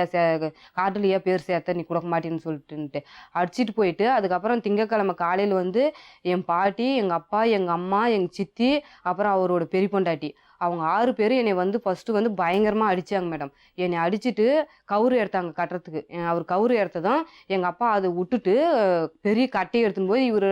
கார்டில் பேர் சேர்த்த நீ கொடுக்க மாட்டேன்னு சொல்லிட்டுன்ட்டு அடிச்சிட்டு போயிட்டு அதுக்கப்புறம் திங்கக்கிழமை காலையில் வந்து என் பாட்டி, எங்கள் அப்பா, எங்கள் அம்மா, எங்கள் சித்தி, அப்புறம் அவரோட பெரிய பொண்டாட்டி அவங்க 6 பேர் என்னை வந்து ஃபஸ்ட்டு வந்து பயங்கரமாக அடித்தாங்க மேடம். என்னை அடிச்சுட்டு கவுரு எடுத்தாங்க கட்டுறதுக்கு. அவர் கவுரு எடுத்ததும் எங்கள் அப்பா அதை விட்டுட்டு பெரிய கட்டையை எடுத்துன்னு போய் இவர்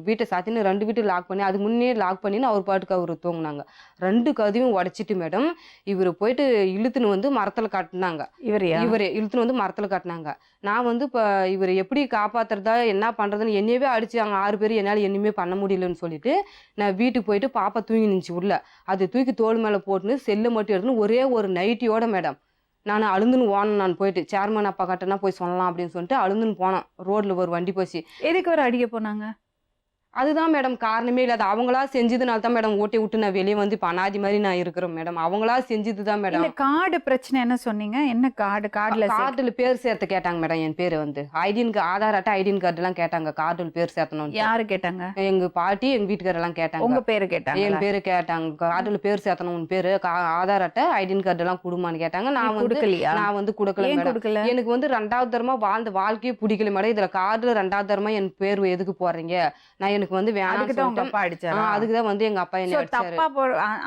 வீட்டை சாத்தின்னு 2 வீட்டு லாக் பண்ணி அதுக்கு முன்னே லாக் பண்ணின்னு அவர் பாட்டுக்கு அவர் தூங்கினாங்க. 2 கதவையும் உடச்சிட்டு மேடம் இவர் போயிட்டு இழுத்துன்னு வந்து மரத்தில் கட்டினாங்க. இவரே இழுத்துன்னு வந்து மரத்தில் கட்டினாங்க. நான் வந்து இப்போ இவர் எப்படி காப்பாற்றுறதா என்ன பண்ணுறதுன்னு என்னையவே அடிச்சாங்க 6 பேர். என்னால் என்னையுமே பண்ண முடியலன்னு சொல்லிட்டு நான் வீட்டுக்கு போயிட்டு பாப்பா தூங்கி நின்றுச்சு உள்ள. அது தூக்கி தோல் தோள் மேலே போட்டுன்னு செல்லை மட்டும் எடுத்துன்னு ஒரே ஒரு நைட்டியோட மேடம் நான் அழுந்துன்னு ஓனேன். நான் போயிட்டு சேர்மன் அப்பா கிட்டனா போய் சொல்லலாம் அப்படின்னு சொல்லிட்டு அழுந்துன்னு போனேன். ரோட்டில் ஒரு வண்டி போச்சு. எதுக்கு ஒரு அடிக்க போனாங்க? அதுதான் மேடம் காரணமே இல்லாத அவங்களா செஞ்சதுனால தான் மேடம் ஓட்டி விட்டு நான் வெளியே வந்து இப்போ அனாதி மாதிரி நான் இருக்கிறேன் மேடம். அவங்களா செஞ்சது தான் மேடம். கார்டு பிரச்சனை என்ன சொன்னீங்க? என்ன கார்டுல பேர் சேர்த்து கேட்டாங்க மேடம். என் பேர் வந்து ஆதார் அட்டை ஐடென்டி கார்டு எல்லாம் கேட்டாங்க. கார்டுல பேர் சேர்த்தணும். யாரு கேட்டாங்க? எங்க பாட்டி எங்க வீட்டுக்கார எல்லாம் கேட்டாங்க. உங்க பேரு கேட்டாங்க? என் பேரு கேட்டாங்க. கார்டுல பேர் சேர்த்தணும், உன் பேரு ஆதார் அட்டை ஐடென்டி கார்டு எல்லாம் கொடுமான்னு கேட்டாங்க. நான் வந்து கொடுக்கல மேடம். எனக்கு வந்து 2வது தரமா வாழ்ந்த வாழ்க்கையே பிடிக்கல மேடம். இதுல கார்டுல 2வது தரமா என் பேர் எதுக்கு போடுறீங்க? நான் எனக்கு வந்து அதுக்குதான் வந்து எங்க அப்பா என்ன தப்பா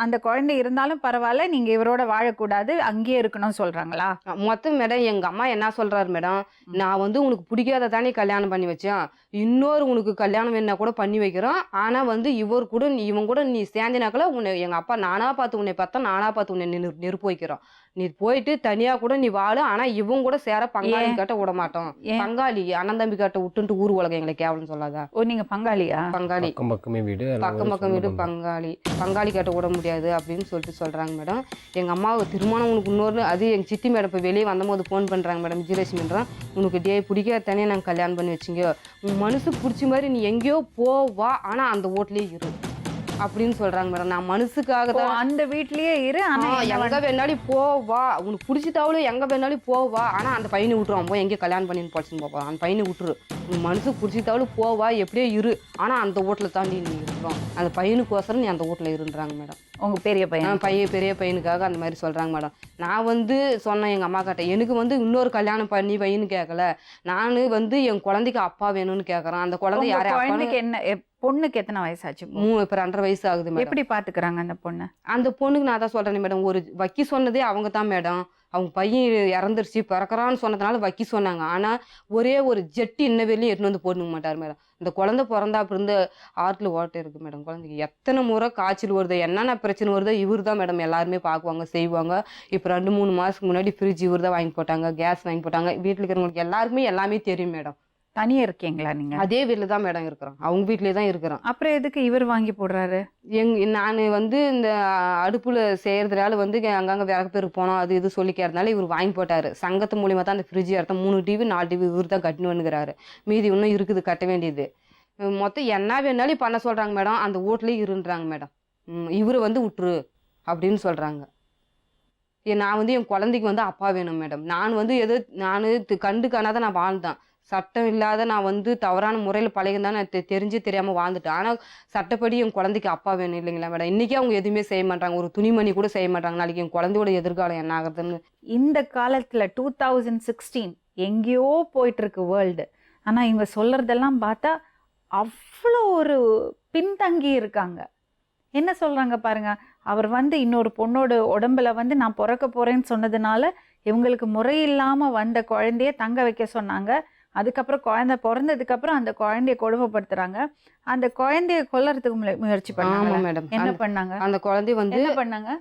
அந்த குழந்தை இருந்தாலும் பரவாயில்ல, நீங்க இவரோட வாழக்கூடாது, அங்கேயே இருக்கணும் சொல்றாங்களா? மொத்தம் மேடம் எங்க அம்மா என்ன சொல்றாரு மேடம், நான் வந்து உனக்கு பிடிக்காத தானே கல்யாணம் பண்ணி வச்சேன், இன்னொரு உனக்கு கல்யாணம் வேணா கூட பண்ணி வைக்கிறோம். ஆனா வந்து இவன் கூட நீ சேர்ந்தினாக்கல உன்னை எங்க அப்பா நானா பார்த்து உன்னை பார்த்தா நானா பார்த்து உன்னை நெருப்பு வைக்கிறோம். நீ போயிட்டு தனியா கூட நீ வாழு, ஆனா இவங்க கூட சேர பங்காளி கிட்ட விட மாட்டோம். பங்காளி அண்ணன் தம்பி கிட்ட விட்டுட்டு ஊர் உலகம் எங்களை கேவலம் சொல்லாதா? ஓ, நீங்க பங்காளியா? பங்காளி பக்கம் வீடு பங்காளி கிட்ட விட முடியாது அப்படின்னு சொல்றாங்க மேடம். எங்க அம்மாவுக்கு திருமணம் உனக்கு இன்னொரு அது எங்க சித்தி மேடம் இப்போ வெளியே வந்தபோது ஃபோன் பண்றாங்க மேடம். விஜயலட்சுமின்றான், உனக்கு பிடிக்காத தானே நாங்கள் கல்யாணம் பண்ணி வச்சிங்க, உன் மனசு பிடிச்ச மாதிரி நீ எங்கேயோ போவா, ஆனா அந்த ஓட்லயே இரு அப்படின்னு சொல்றாங்க மேடம். நான் மனசுக்காக தான் அந்த வீட்லயே இரு, ஆனா எங்க வேணாலும் போவா, உனக்கு பிடிச்சிட்டாவளோ எங்க வேணாலும் போவா, ஆனா அந்த பையனை விட்டுருவான். போய் எங்கேயும் கல்யாணம் பண்ணின்னு போச்சுன்னு போப்பா, அந்த பையனை விட்டுரு. உன் மனசு பிடிச்சிட்டாவளோ போவா, எப்படியோ இரு, ஆனா அந்த வீட்டில் தாண்டி நீ இருக்கிறோம், அந்த பையனுக்கோசரம் நீ அந்த வீட்டில் இருன்றாங்க மேடம். உங்க பெரிய பெரிய பையனுக்காக அந்த மாதிரி சொல்றாங்க மேடம். நான் வந்து சொன்னேன் எங்க அம்மா கிட்ட, எனக்கு வந்து இன்னொரு கல்யாணம் பண்ணி வைன்னு கேட்கல, நானு வந்து என் குழந்தைக்கு அப்பா வேணும்னு கேட்கறேன். அந்த குழந்தை யாரும் என்ன பொண்ணுக்கு எத்தனை வயசாச்சு? இப்போ 2.5 வயசு ஆகுது மேடம். எப்படி பாத்துக்கிறாங்க அந்த பொண்ணு? அந்த பொண்ணுக்கு நான் தான் சொல்றேன் மேடம், ஒரு வக்கி சொன்னதே அவங்க தான் மேடம். அவங்க பையன் இறந்துருச்சு பிறக்கிறான்னு சொன்னதுனால வக்கி சொன்னாங்க. ஆனா ஒரே ஒரு ஜெட்டி இன்ன வெளியும் எடுத்துன்னு வந்து போட்டுக்க மாட்டார் மேடம். இந்த குழந்தை பிறந்தா இருந்து ஆற்றுல ஓட்டை இருக்கு மேடம். குழந்தைக்கு எத்தனை முறை காய்ச்சல் வருது, என்னென்ன பிரச்சனை வருதோ இவர் தான் மேடம் எல்லாருமே பார்க்குவாங்க செய்வாங்க. இப்போ 2-3 மாதத்துக்கு முன்னாடி ஃப்ரிட்ஜ் இவர் தான் வாங்கி போட்டாங்க, கேஸ் வாங்கி போட்டாங்க. வீட்டில் இருக்கிறவங்களுக்கு எல்லாருக்குமே எல்லாமே தெரியும் மேடம். தனியா இருக்கீங்களா நீங்க? அதே வீட்டுல தான் மேடம் இருக்கிறோம், அவங்க வீட்லயே தான் இருக்கிறோம். அப்புறம் எதுக்கு இவர் வாங்கி போடுறாரு? நான் வந்து இந்த அடுப்புல செய்யறதுனால வந்து அங்கங்க விறகு பேருக்கு போனோம் அது இது சொல்லிக்கிறதுனால இவர் வாங்கி போட்டாரு. சங்கத்து மூலியமா தான் அந்த ஃப்ரிட்ஜ் எடுத்த 3 டிவி 4 டிவி இவர் தான் கட்டின்னு வந்துக்கிறாரு. மீதி இன்னும் இருக்குது கட்ட வேண்டியது. மொத்தம் என்ன வேணாலும் பண்ண சொல்றாங்க மேடம். அந்த வீட்லயே இருன்றாங்க மேடம். இவரு வந்து விட்டுரு அப்படின்னு சொல்றாங்க. நான் வந்து என் குழந்தைக்கு வந்து அப்பா வேணும் மேடம். நான் வந்து கண்டு காணாத நான் வாழ்ந்தேன். சட்டம் இல்லாத நான் வந்து தவறான முறையில் பழகிதான் நான் தெரிஞ்சு தெரியாமல் வாழ்ந்துட்டேன். ஆனால் சட்டப்படி என் குழந்தைக்கு அப்பா வேணும் இல்லைங்களா மேடம். இன்றைக்கி அவங்க எதுவுமே செய்ய மாட்டாங்க, ஒரு துணிமணி கூட செய்ய மாட்டாங்க. நாளைக்கு என் குழந்தையோட எதிர்காலம் என்ன ஆகுதுன்னு. இந்த காலத்தில் 2016 எங்கேயோ போயிட்டு இருக்கு வேர்ல்டு. ஆனால் இவங்க சொல்றதெல்லாம் பார்த்தா அவ்வளோ ஒரு பின்தங்கி இருக்காங்க. என்ன சொல்றாங்க பாருங்க, அவர் வந்து இன்னொரு பொண்ணோட உடம்புல வந்து நான் பிறக்க போறேன்னு சொன்னதுனால இவங்களுக்கு முறையில்லாமல் வந்த குழந்தைய தங்க வைக்க சொன்னாங்க. அதுக்கப்புறம் குழந்தை பிறந்ததுக்கு அப்புறம் அந்த குழந்தைய கொடுமைப்படுத்துறாங்க. அந்த குழந்தைய கொல்றதுக்கு முயற்சி பண்ணாங்க மேடம். என்ன பண்ணாங்க? அந்த குழந்தை வந்து என்ன பண்ணாங்க?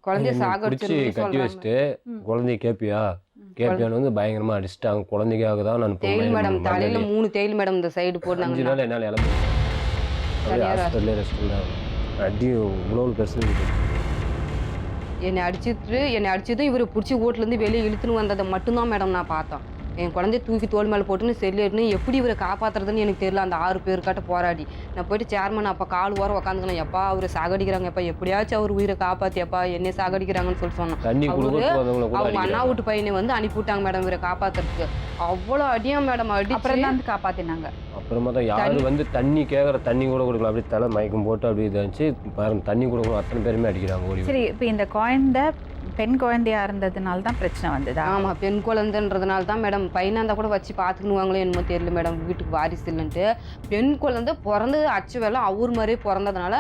குழந்தைய சாகடிச்சு கட்டி வச்சுட்டு குழந்தைய கேப்பியான்னு வந்து பயங்கரமா அடிச்சுட்டாங்க. குழந்தைக்காக தான் நான் தேயில் மேடம், தலையில 3 தேயில் மேடம் இந்த சைடு போட்டாங்க. 5 நாள் என்னால் அடி இவ்வளோ பெருசு. என்னை அடிச்சதும் இவர் பிடிச்சி வீட்டிலேருந்து வெளியே இழுத்துன்னு வந்ததை மட்டும்தான் மேடம் நான் பார்த்தேன். என் குழந்தைய தூக்கி தோல் மேலே போட்டுன்னு செல்லுன்னு எப்படி இவரை காப்பாற்றுறதுன்னு எனக்கு தெரியல. அந்த 6 பேருக்காட்ட போராடி நான் போயிட்டு சேர்மன் அப்போ கால் ஓரம் உக்காந்துக்கணும். எப்பா அவரை சாகடிக்கிறாங்க, எப்பா எப்படியாச்சும் அவர் உயிரை காப்பாற்றியப்பா என்னை சாகடிக்கிறாங்கன்னு சொல்லி சொன்னேன். அவங்க அண்ணா வீட்டு பையனை வந்து அனுப்பிவிட்டாங்க மேடம் இவரை காப்பாற்றுறதுக்கு. அவ்வளோ அடியா மேடம் அடி. அப்புறம் தான் காப்பாற்றினாங்க. அப்புறமா தான் யாரு வந்து தண்ணி கேட்குற தண்ணி கூட கொடுக்கலாம், அப்படி தலை மயக்கம் போட்டு அப்படி இதாச்சு பாருங்க. தண்ணி கொடுக்கணும், அத்தனை பேருமே அடிக்கிறாங்க ஓடி. சரி, இப்போ இந்த குழந்தை பெண் குழந்தையா இருந்ததுனால தான் பிரச்சனை வந்தது. ஆமாம், பெண் குழந்தைன்றதுனால தான் மேடம். பையனாக இருந்தால் கூட வச்சு பார்த்துக்கணுவாங்களே என்னமோ தெரியல மேடம், வீட்டுக்கு வாரிசு இல்லைன்ட்டு. பெண் குழந்தை பிறந்தது அச்சு வேலை அவர் மாதிரியே பிறந்ததுனால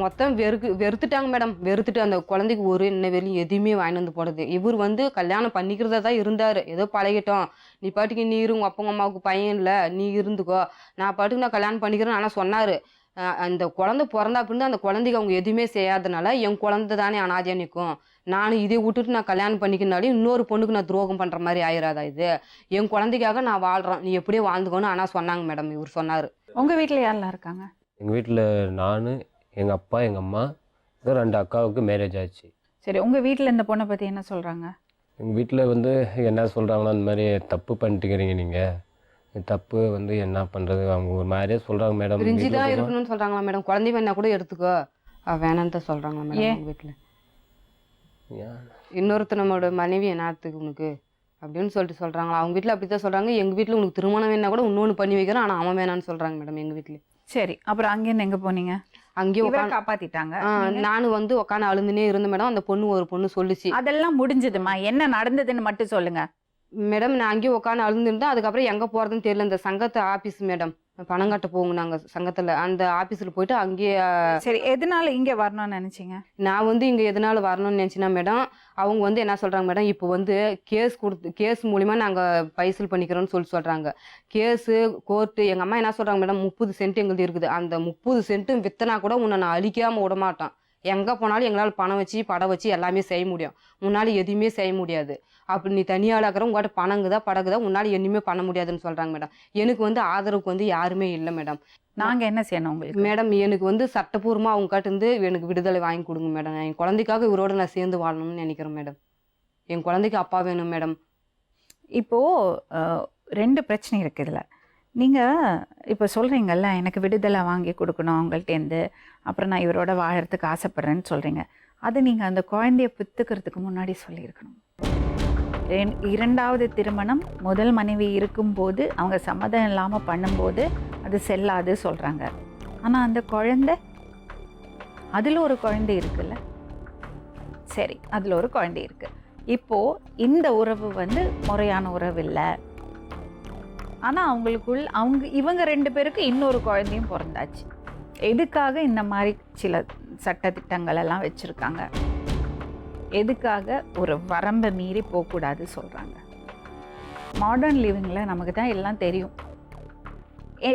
மொத்தம் வெறுத்துட்டாங்க மேடம். வெறுத்துட்டு அந்த குழந்தைக்கு ஒரு இன்ன வெளியும் எதுவுமே வாங்கி வந்து போடுறது. இவர் வந்து கல்யாணம் பண்ணிக்கிறதா தான் இருந்தார். ஏதோ பழகிட்டோம், நீ பாட்டுக்கு நீ இரு, உங்கள் அப்பா அம்மாவுக்கு பையன் இல்லை நீ இருந்துக்கோ, நான் பாட்டுக்கு நான் கல்யாணம் பண்ணிக்கிறேன்னு ஆனால் சொன்னார். அந்த குழந்தை பிறந்தா அப்படின்னு அந்த குழந்தைக்கு அவங்க எதுவுமே செய்யாதனால என் குழந்தை தானே அனாதையாக நிற்கும், நான் இதை விட்டுட்டு நான் கல்யாணம் பண்ணிக்கினாலும் இன்னொரு பொண்ணுக்கு நான் துரோகம் பண்ணுற மாதிரி ஆயிராதா, இது என் குழந்தைக்காக நான் வாழ்கிறேன், நீ எப்படியே வாழ்ந்துக்கோன்னு ஆனால் சொன்னாங்க மேடம். இவர் சொன்னார். உங்கள் வீட்டில் யாரெல்லாம் இருக்காங்க? எங்கள் வீட்டில் நான், எங்கள் அப்பா, எங்கள் அம்மா, அதான் 2 அக்காவுக்கு மேரேஜ் ஆச்சு. சரி, உங்க வீட்ல இந்த பொண்ணை பத்தி என்ன சொல்றாங்க? எங்கள் வீட்டில் வந்து என்ன சொல்கிறாங்கன்னா, இந்த மாதிரி தப்பு பண்ணிட்டுக்கிறீங்க நீங்கள், தப்பு வந்து என்ன பண்ணுறது, அவங்க ஒரு மாதிரியே சொல்கிறாங்க மேடம். பிரிஞ்சு வீட்டில் தான் போனால் இருக்கணும்னு சொல்கிறாங்களா மேடம்? குழந்தை வேணா கூட எடுத்துக்கோ வேணான்னு தான் சொல்கிறாங்களா மேடம் ஏன்? உங்கள் வீட்டில்? ஏன் இன்னொருத்தனோட மனைவி என்னத்துக்கு உனக்கு அப்படின்னு சொல்லிட்டு சொல்கிறாங்களா? அவங்க வீட்டில் அப்படி தான் சொல்கிறாங்க. எங்கள் வீட்டில் உனக்கு திருமணம் வேணா கூட இன்னொன்று பண்ணி வைக்கிறோம், ஆனால் அவன் வேணான்னு சொல்கிறாங்க மேடம் எங்கள் வீட்டில். சரி, அப்புறம் அங்கேருந்து எங்க போனீங்க? அங்கேயே இவரை உட்காந்து காப்பாத்திட்டாங்க. நானும் வந்து உட்காந்து அழுந்துனே இருந்தேன் மேடம். அந்த ஒரு பொண்ணு சொல்லிச்சு. அதெல்லாம் முடிஞ்சதுமா, என்ன நடந்ததுன்னு மட்டும் சொல்லுங்க. மேடம் நான் அங்கேயே உட்காந்து அழுந்துருந்தேன். அதுக்கப்புறம் எங்கே போகிறதுன்னு தெரியல. இந்த சங்கத்து ஆஃபீஸ் மேடம், பணம் கட்ட போங்க நாங்கள் சங்கத்தில், அந்த ஆஃபீஸில் போயிட்டு அங்கேயே சரி, எதனால இங்க வரணும்னு நினைச்சீங்க? நான் வந்து இங்கே எதனால வரணும்னு நினச்சினா மேடம், அவங்க வந்து என்ன சொல்கிறாங்க மேடம், இப்போ வந்து கேஸ் மூலிமா நாங்கள் பைசல் பண்ணிக்கிறோன்னு சொல்கிறாங்க. Case court. எங்கள் அம்மா என்ன சொல்கிறாங்க மேடம், 30 சென்ட் எங்களுக்கு இருக்குது. அந்த 30 சென்ட்டு வித்தனா கூட உன்னை நான் அழிக்காமல் விட மாட்டேன். எங்கே போனாலும் எங்களால் பணம் வச்சு படம் வச்சு எல்லாமே செய்ய முடியும், முன்னால் எதுவுமே செய்ய முடியாது. அப்படி நீ தனியாளாக இருக்கிற உங்கள்கிட்ட பணங்குதா படகுதா, உன்னால் எதுவுமே பண்ண முடியாதுன்னு சொல்கிறாங்க மேடம். எனக்கு வந்து ஆதரவுக்கு வந்து யாருமே இல்லை மேடம். நாங்க என்ன செய்யணும் உங்களுக்கு? மேடம் எனக்கு வந்து சட்டப்பூர்வமாக அவங்க கிட்டேருந்து எனக்கு விடுதலை வாங்கி கொடுங்க மேடம். என் குழந்தைக்காக இவரோட நான் சேர்ந்து வாழணும்னு நினைக்கிறேன் மேடம். என் குழந்தைக்கு அப்பா வேணும் மேடம். இப்போ 2 பிரச்சனை இருக்கு இதுல. நீங்க இப்போ சொல்றீங்கல்ல, எனக்கு விடுதலை வாங்கி கொடுக்கணும் அவங்கள்ட்டேருந்து, அப்புறம் நான் இவரோட வாழறதுக்கு ஆசைப்படுறேன்னு சொல்றீங்க. அது நீங்க அந்த குழந்தைய பெத்துக்கிறதுக்கு முன்னாடி சொல்லியிருக்கணும். 2வது திருமணம் முதல் மனைவி இருக்கும்போது அவங்க சம்மதம் இல்லாமல் பண்ணும்போது அது செல்லாது சொல்கிறாங்க. ஆனால் அந்த குழந்தை, அதில் ஒரு குழந்தை இருக்குல்ல, சரி அதில் ஒரு குழந்தை இருக்கு. இப்போது இந்த உறவு வந்து முறையான உறவு இல்லை. ஆனால் இவங்க 2 பேருக்கு இன்னொரு குழந்தையும் பிறந்தாச்சு. எதுக்காக இந்த மாதிரி சில சட்டத்திட்டங்கள் எல்லாம் வச்சுருக்காங்க? எதுக்காக ஒரு வரம்பை மீறி போகக்கூடாது சொல்கிறாங்க? மாடர்ன் லிவிங்கில் நமக்கு தான் எல்லாம் தெரியும்.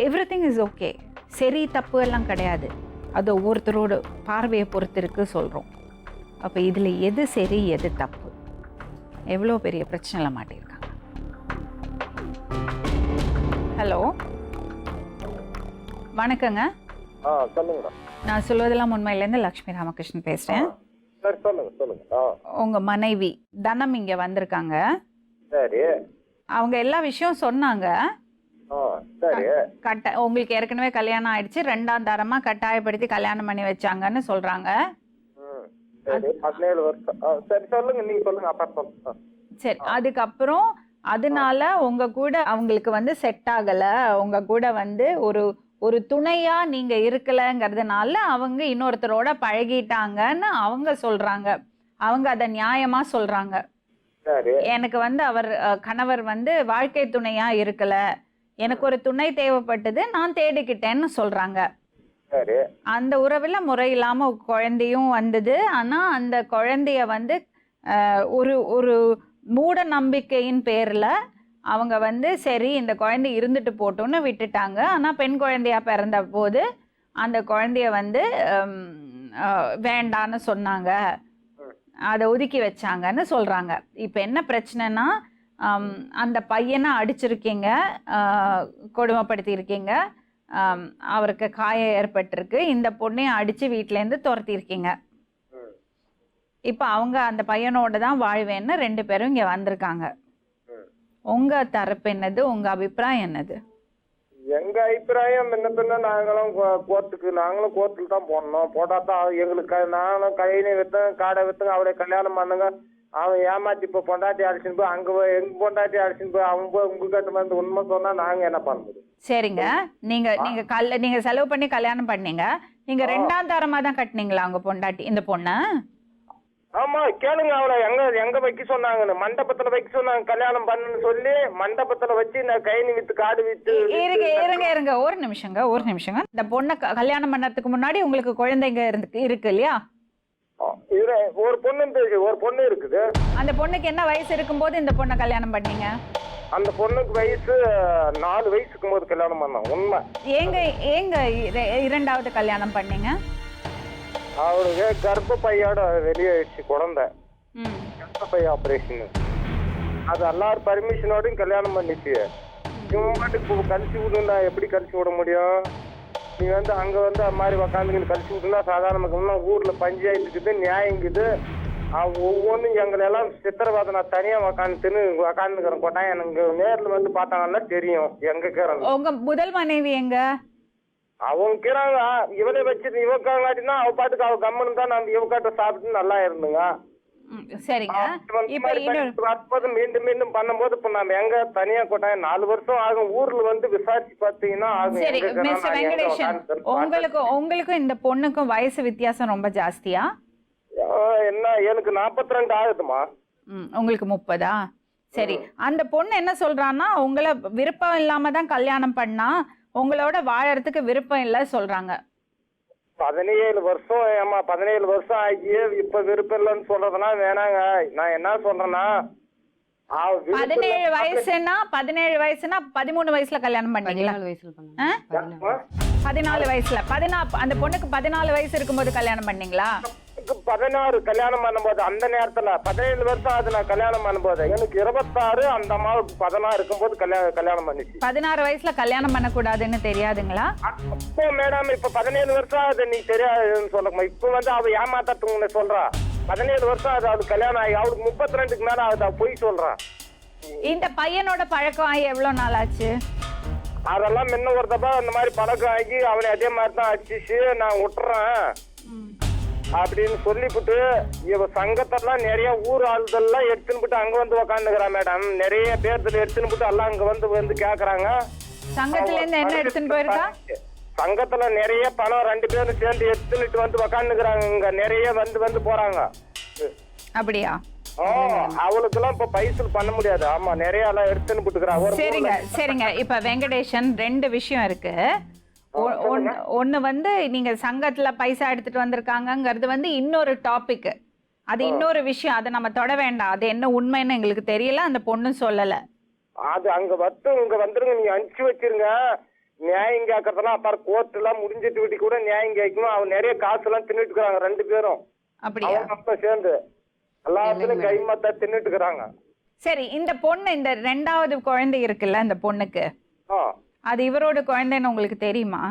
எவ்ரிதிங் இஸ் ஓகே, சரி தப்பு எல்லாம் கிடையாது. அது ஒவ்வொருத்தரோட பார்வையை பொறுத்து இருக்கு சொல்கிறோம். அப்போ இதில் எது சரி எது தப்பு? எவ்வளோ பெரிய பிரச்சனையில் மாட்டியிருக்காங்க. ஹலோ, வணக்கங்க. சொல்லுங்க. நான் சொல்வதெல்லாம் உண்மையிலேருந்து லக்ஷ்மி ராமகிருஷ்ணன் பேசுகிறேன். சரி, சொல்லுங்க. உங்கள் மனைவி தனம் இங்கே வந்திருக்காங்க. சரி. அவங்க எல்லா விஷயம் சொன்னாங்க. சரி. உங்களுக்கு ஏற்கனவே கல்யாணம் ஆயிடுச்சு, 2ஆம் தரமாக கட்டாயப்படுத்தி கல்யாணம் பண்ணி வச்சாங்கன்னு சொல்கிறாங்க. சரி, 17 வருஷம். சரி, சொல்லுங்க, நீங்க சொல்லுங்க, அப்புறம் சொல்லுங்க. சரி, அதுக்கப்புறம் அதனால உங்க கூட அவங்களுக்கு வந்து செட் ஆகலை, உங்க கூட வந்து ஒரு துணையா நீங்க இருக்கலங்கிறதுனால அவங்க இன்னொருத்தரோட பழகிட்டாங்கன்னு அவங்க சொல்றாங்க. அவங்க அதை நியாயமா சொல்றாங்க. எனக்கு வந்து கணவர் வந்து வாழ்க்கை துணையா இருக்கல, எனக்கு ஒரு துணை தேவைப்பட்டது, நான் தேடிக்கிட்டேன்னு சொல்றாங்க. அந்த உறவுல முறையில்லாம குழந்தையும் வந்தது. ஆனா அந்த குழந்தைய வந்து ஒரு மூட நம்பிக்கையின் பேர்ல அவங்க வந்து சரி இந்த குழந்தை இருந்துட்டு போட்டோன்னு விட்டுட்டாங்க. ஆனால் பெண் குழந்தையா பிறந்த போது அந்த குழந்தைய வந்து வேண்டான்னு சொன்னாங்க, அதை ஒதுக்கி வச்சாங்கன்னு சொல்கிறாங்க. இப்போ என்ன பிரச்சனைனா, அந்த பையனை அடிச்சிருக்கீங்க, கொடுமைப்படுத்தியிருக்கீங்க, அவருக்கு காயம் ஏற்பட்டிருக்கு, இந்த பொண்ணையும் அடித்து வீட்டிலேருந்து துரத்திருக்கீங்க. இப்போ அவங்க அந்த பையனோட தான் வாழ்வேன்னு 2 பேரும் இங்கே வந்திருக்காங்க. உங்க தரப்பு என்னது? உங்க அபிப்பிராயம் என்னது? எங்க அபிப்பிராயம் என்ன பண்ண, நாங்களும் கோர்ட்டுக்கு தான் போடணும். போட்டாதான் எங்களுக்கு, நானும் கையினை வித்தேன், காடை வித்தேன், அவரை கல்யாணம் பண்ணுங்க, அவன் ஏமாத்தி இப்போ பொண்டாட்டி அடிச்சுன்னு போய் அங்கே போய் எங்க பொண்டாட்டி அடிச்சுன்னு போய் அவங்க போய் உங்களுக்கு வந்து உண்மை சொன்னா நாங்க என்ன பண்ண முடியும்? சரிங்க, நீங்க செலவு பண்ணி கல்யாணம் பண்ணீங்க, நீங்க 2ஆம் தரமா தான் கட்டினீங்களா உங்க பொண்டாட்டி இந்த பொண்ணை? ஆமா, கேளுங்க. அவளை எங்க வைக்க சொன்னாங்கன்னு, மண்டபத்துல வைக்க சொன்னாங்க. கல்யாணம் பண்ணுன்னு சொல்லி மண்டபத்துல வச்சு நான் கைனி வித்து காடு வித்து. இருங்க ஒரு நிமிஷங்க. இந்த பொண்ணை கல்யாணம் பண்ணறதுக்கு முன்னாடி உங்களுக்கு குழந்தைங்க இருக்கு இல்லையா? ஒரு பொண்ணு இருக்குது. அந்த பொண்ணுக்கு என்ன வயசு இருக்கும்போது இந்த பொண்ணை கல்யாணம் பண்ணீங்க? அந்த பொண்ணுக்கு வயசு 4 வயசு இருக்கும்போது கல்யாணம் பண்ணோம். உண்மை. ஏங்க 2வது கல்யாணம் பண்ணீங்க? அவருக்கு கர்ப்பப்பையோட வெளியாயிடுச்சு குழந்தை, கர்ப்பப்பை ஆப்ரேஷன். அது எல்லாரும் பர்மிஷனோடையும் கல்யாணம் பண்ணிச்சு. இவங்க மாட்டுக்கு கழிச்சு விடுனா எப்படி கழிச்சு விட முடியும்? நீ வந்து அங்க வந்து அது மாதிரி உக்காந்துக்கிட்டு கழிச்சு விட்டுனா சாதாரண மக்கள்னா ஊர்ல பஞ்சாயத்துக்குது நியாயங்குது ஒவ்வொன்றும் எங்களை எல்லாம் சித்திரவாதம் நான் தனியா உக்காந்துக்கிறேன் கொட்டாய் எனக்கு நேர்ல வந்து பார்த்தாங்கன்னா தெரியும் எங்க இருக்கிறாங்க. உங்க முதல் மனைவி எங்க? அவங்க இருக்கிறாங்க. இவனை வச்சு இவக்காட்டினா அவ பாட்டுக்கு அவ கம்மனு தான் நம்ம இவக்காட்ட சாப்பிட்டு நல்லா இருந்துங்க. சரிங்க. இப்ப மீண்டும் மீண்டும் பண்ணும்போது இப்ப நம்ம எங்க தனியா கொட்டாய் 4 வருஷம் ஆகும். ஊர்ல வந்து விசாரிச்சு பாத்தீங்கன்னா சரி மிஸ்டர் வெங்கடேஷன், உங்களுக்கும் இந்த பொண்ணுக்கும் வயசு வித்தியாசம் ரொம்ப ஜாஸ்தியா? என்ன எனக்கு 42 ஆகுதுமா. உங்களுக்கு 30ஆ? சரி. அந்த பொண்ணு என்ன சொல்றான்னா உங்களை விருப்பம் இல்லாம தான் கல்யாணம் பண்ணா, உங்களோட வாழறதுக்கு விருப்பம் இல்ல சொல்றாங்க. 17 வருஷம் ஏமா 17 வருஷம் ஆகி இப்ப விருப்பம் இல்லைன்னு சொல்றதுனா வேணாங்க. நான் என்ன சொல்றேன்னா 17 வயசுனா 13 வயசுல கல்யாணம் பண்ணீங்களா? 14 வயசுல பண்ணாங்க. 14 வயசுல அந்த பொண்ணுக்கு 14 வயசு இருக்கும்போது கல்யாணம் பண்ணீங்களா? 16 கல்யாணம் பண்ணும்போது அந்த நேரத்துல 17 வருஷம் ஆகுது நான் கல்யாணம் பண்ணும்போது. எனக்கு 26 அந்த அம்மாவுக்கு 16 இருக்கும்போது கல்யாணம் பண்ணிச்சு. 16 வயசுல கல்யாணம் பண்ணக்கூடாதுன்னு தெரியாதுங்களா? அப்போ மேடம் இப்ப 17 வருஷம் ஆகுது நீ தெரியாதுன்னு சொல்லுங்க. இப்ப வந்து அவ ஏமாத்தட்டுங்க சொல்றா. 17 வருஷம் ஆகுது அவளுக்கு கல்யாணம் ஆகி. அவளுக்கு 32க்கு மேல ஆகுது. அவ பொய் சொல்றான். இந்த பையனோட பழக்கம் ஆகி எவ்வளவு நாள் ஆச்சு? அதெல்லாம் முன்ன ஒரு தப்பா அந்த மாதிரி பழக்கம் ஆகி அவனை அதே மாதிரி தான் அடிச்சு நான் விட்டுறேன் அப்படின்னு சொல்லிவிட்டு இவ சங்கத்தெல்லாம் நிறைய ஊர் ஆளுதெல்லாம் எடுத்துன்னு போட்டு அங்க வந்து உக்காந்துக்கிறான் மேடம். நிறைய பேர்த்துல எடுத்துன்னு போட்டு எல்லாம் அங்க வந்து கேக்குறாங்க. சங்கத்துல இருந்து என்ன எடுத்துன்னு போயிருக்கா? சங்கத்துல நிறைய பணம் 2 பேரும் சேர்ந்து எடுத்துட்டு வந்து உக்காந்துக்கிறாங்க. இங்க நிறைய வந்து போறாங்க. அப்படியா? அவளுக்கு எல்லாம் இப்ப பைசல் பண்ண முடியாது. ஆமா நிறைய எல்லாம் எடுத்துன்னு போட்டுக்கிறாங்க. சரிங்க. இப்ப வெங்கடேஷன் 2 விஷயம் இருக்கு. ஒண்ணு வந்து நீங்க சங்கத்துல பைசா எடுத்துட்டு வந்திருக்காங்கிறது வந்து இன்னொரு டாபிக். அது இன்னொரு விஷயம். அதை நம்ம தொட வேண்டாம். அது என்ன உண்மைன்னு எங்களுக்கு தெரியல, அந்த பொண்ணு சொல்லல. அது அங்க இங்க வந்துருங்க. நீங்க அனுப்பிச்சு வச்சிருங்க. நியாயம் கேட்கறதெல்லாம் அப்புறம் கோர்ட் எல்லாம் முடிஞ்சிட்டு விட்டு கூட நியாயம் கேட்கணும். அவன் நிறைய காசு எல்லாம் தின்னுட்டு இருக்கிறாங்க 2 பேரும். அப்படியா? சேர்ந்து எல்லாத்துலயும் கைமாத்தா தின்னுட்டு இருக்கிறாங்க. சரி, இந்த பொண்ணு இந்த 2வது குழந்தை இருக்குல்ல இந்த பொண்ணுக்கு, அது இவரோட குழந்தைன்னு உங்களுக்கு தெரியுமா?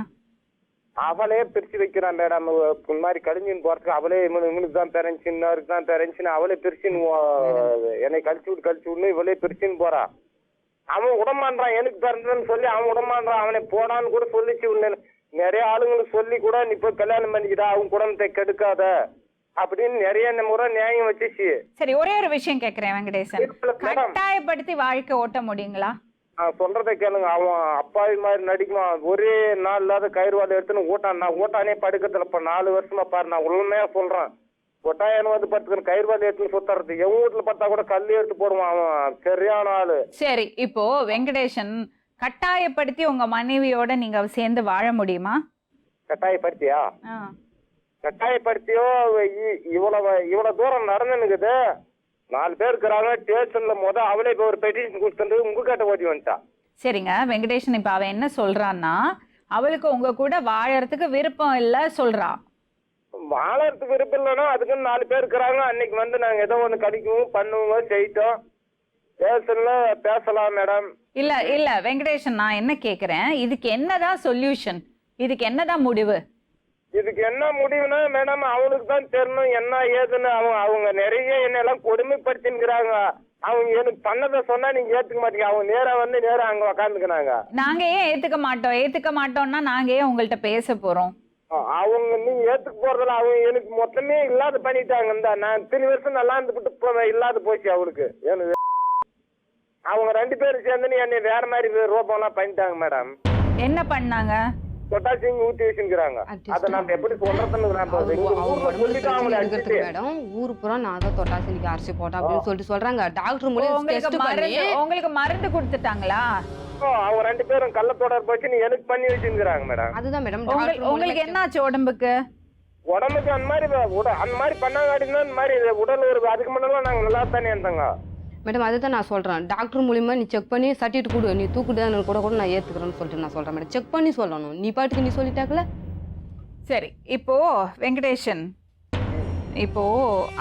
அவளே பிரிச்சு வைக்கிறான் மேடம். இந்த மாதிரி கழிஞ்சின்னு போறதுக்கு அவளே இவனுக்கு தான் பெறஞ்சின்னு தான் பெறஞ்சின்னு அவளே பிரிச்சுன்னு என்னை கழிச்சு விட்டு இவளே பிரிச்சுன்னு போறா. அவன் உடமான்றான். எனக்கு பிறந்ததுன்னு சொல்லி அவன் உடமான்றான். அவனை போடான்னு கூட சொல்லிச்சு. நிறைய ஆளுங்களுக்கு சொல்லி கூட நீ போய் கல்யாணம் பண்ணிக்கிட்டா அவங்க குடும்பத்தை கெடுக்காத அப்படின்னு நிறைய முறை நியாயம் வச்சுச்சு. சரி, ஒரே ஒரு விஷயம் கேக்குறேன் வெங்கடேசன், கட்டாயப்படுத்தி வாழ்க்கை ஓட்ட முடியுங்களா? சொல்றதை கேளுங்க. அவன் அப்பாவி மாதிரி நடிக்குவான். ஒரே நாள் இல்லாத கயிறுவாடு எடுத்துன்னு ஓட்டான். நான் ஓட்டானே படுக்கத்துல இப்ப 4 வருஷமா பாரு. நான் உண்மையா சொல்றேன். ஒட்டாயன் வந்து படுத்துக்கணும் கயிறுவாடு எடுத்துன்னு சுத்துறது. என் வீட்டுல பார்த்தா கூட கல்லு எடுத்து போடுவான். அவன் சரியான ஆளு. சரி, இப்போ வெங்கடேசன் கட்டாயப்படுத்தி உங்க மனைவியோட நீங்க சேர்ந்து வாழ முடியுமா? கட்டாயப்படுத்தியா? கட்டாயப்படுத்தியோ இவ்வளவு தூரம் நடந்துனுக்குது. 4 பேர் இருக்கிறாங்க ஸ்டேஷன்ல. அவளே இப்ப ஒரு பெட்டிஷன் கொடுத்துட்டு உங்க கிட்ட ஓடி வந்துட்டா. சரிங்க வெங்கடேஷன், இப்ப அவ என்ன சொல்றான்னா அவளுக்கு உங்க கூட வாழறதுக்கு விருப்பம் இல்ல சொல்றா. வாழறதுக்கு விருப்பம் இல்லைன்னா அதுக்குன்னு 4 பேர் இருக்கிறாங்க. அன்னைக்கு வந்து நாங்க ஏதோ ஒண்ணு கடிக்கவும் பண்ணுவோம் செய்யிட்டோம். ஸ்டேஷன்ல பேசலாம் மேடம். இல்ல வெங்கடேஷன், நான் என்ன கேக்குறேன், இதுக்கு என்னதான் சொல்யூஷன்? இதுக்கு என்னதான் முடிவு? இதுக்கு என்ன முடிவுனா மேடம் அவனுக்கு தான் தெரியணும் என்ன ஏதுன்னு. அவங்க நிறைய என்னெல்லாம் கொடுமைப்படுத்தின்னுக்கிறாங்க. அவங்க எனக்கு பண்ணதை சொன்னா நீங்க ஏத்துக்க மாட்டீங்க. அவங்க நேரா அங்க உக்காந்துக்கிறாங்க. நாங்க ஏன் ஏத்துக்க மாட்டோம்னா நாங்க ஏன் உங்கள்ட்ட பேச போறோம்? அவங்க நீங்க ஏத்துக்க போறதுல அவங்க எனக்கு மொத்தமே இல்லாத பண்ணிட்டாங்க. நான் 3 வருஷம் நல்லா இருந்துட்டு இல்லாத போச்சு அவளுக்கு. அவங்க 2 பேரும் சேர்ந்து என்னை வேற மாதிரி ரூபம்லாம் பண்ணிட்டாங்க மேடம். என்ன பண்ணாங்க? பொட்டாசியம் ஊத்தி வச்சுக்கிறாங்க. அத நம்ம எப்படி சொல்றதுன்னு மேடம் ஊரு பூரா நான் தான் தொட்டாசினிக்கு அரிசி போட்டேன் அப்படின்னு சொல்லிட்டு சொல்றாங்க. டாக்டர் மூலம் டெஸ்ட் பண்ணி உங்களுக்கு மருந்து கொடுத்துட்டாங்களா? அவங்க 2 பேரும் கள்ள தொடர்பு வச்சு எனக்கு பண்ணி வச்சுக்கிறாங்க மேடம். அதுதான் மேடம். உங்களுக்கு என்னாச்சு உடம்புக்கு? அந்த மாதிரி பண்ணாங்க. இந்த மாதிரி உடல் ஒரு அதுக்கு முன்னாடி நாங்க நல்லா தானே இருந்தோங்க மேடம். அதுதான் நான் சொல்றேன். டாக்டர் மூலியமா நீ செக் பண்ணி சர்டிஃபிகேட் கொடு. நீ தூக்குதான் கூட நான் ஏத்துக்கிறேன்னு சொல்லிட்டு நான் சொல்றேன் மேடம். செக் பண்ணி சொல்லணும். நீ பாட்டுக்கு நீ சொல்லிட்டாக்கல. சரி, இப்போ வெங்கடேஷன், இப்போ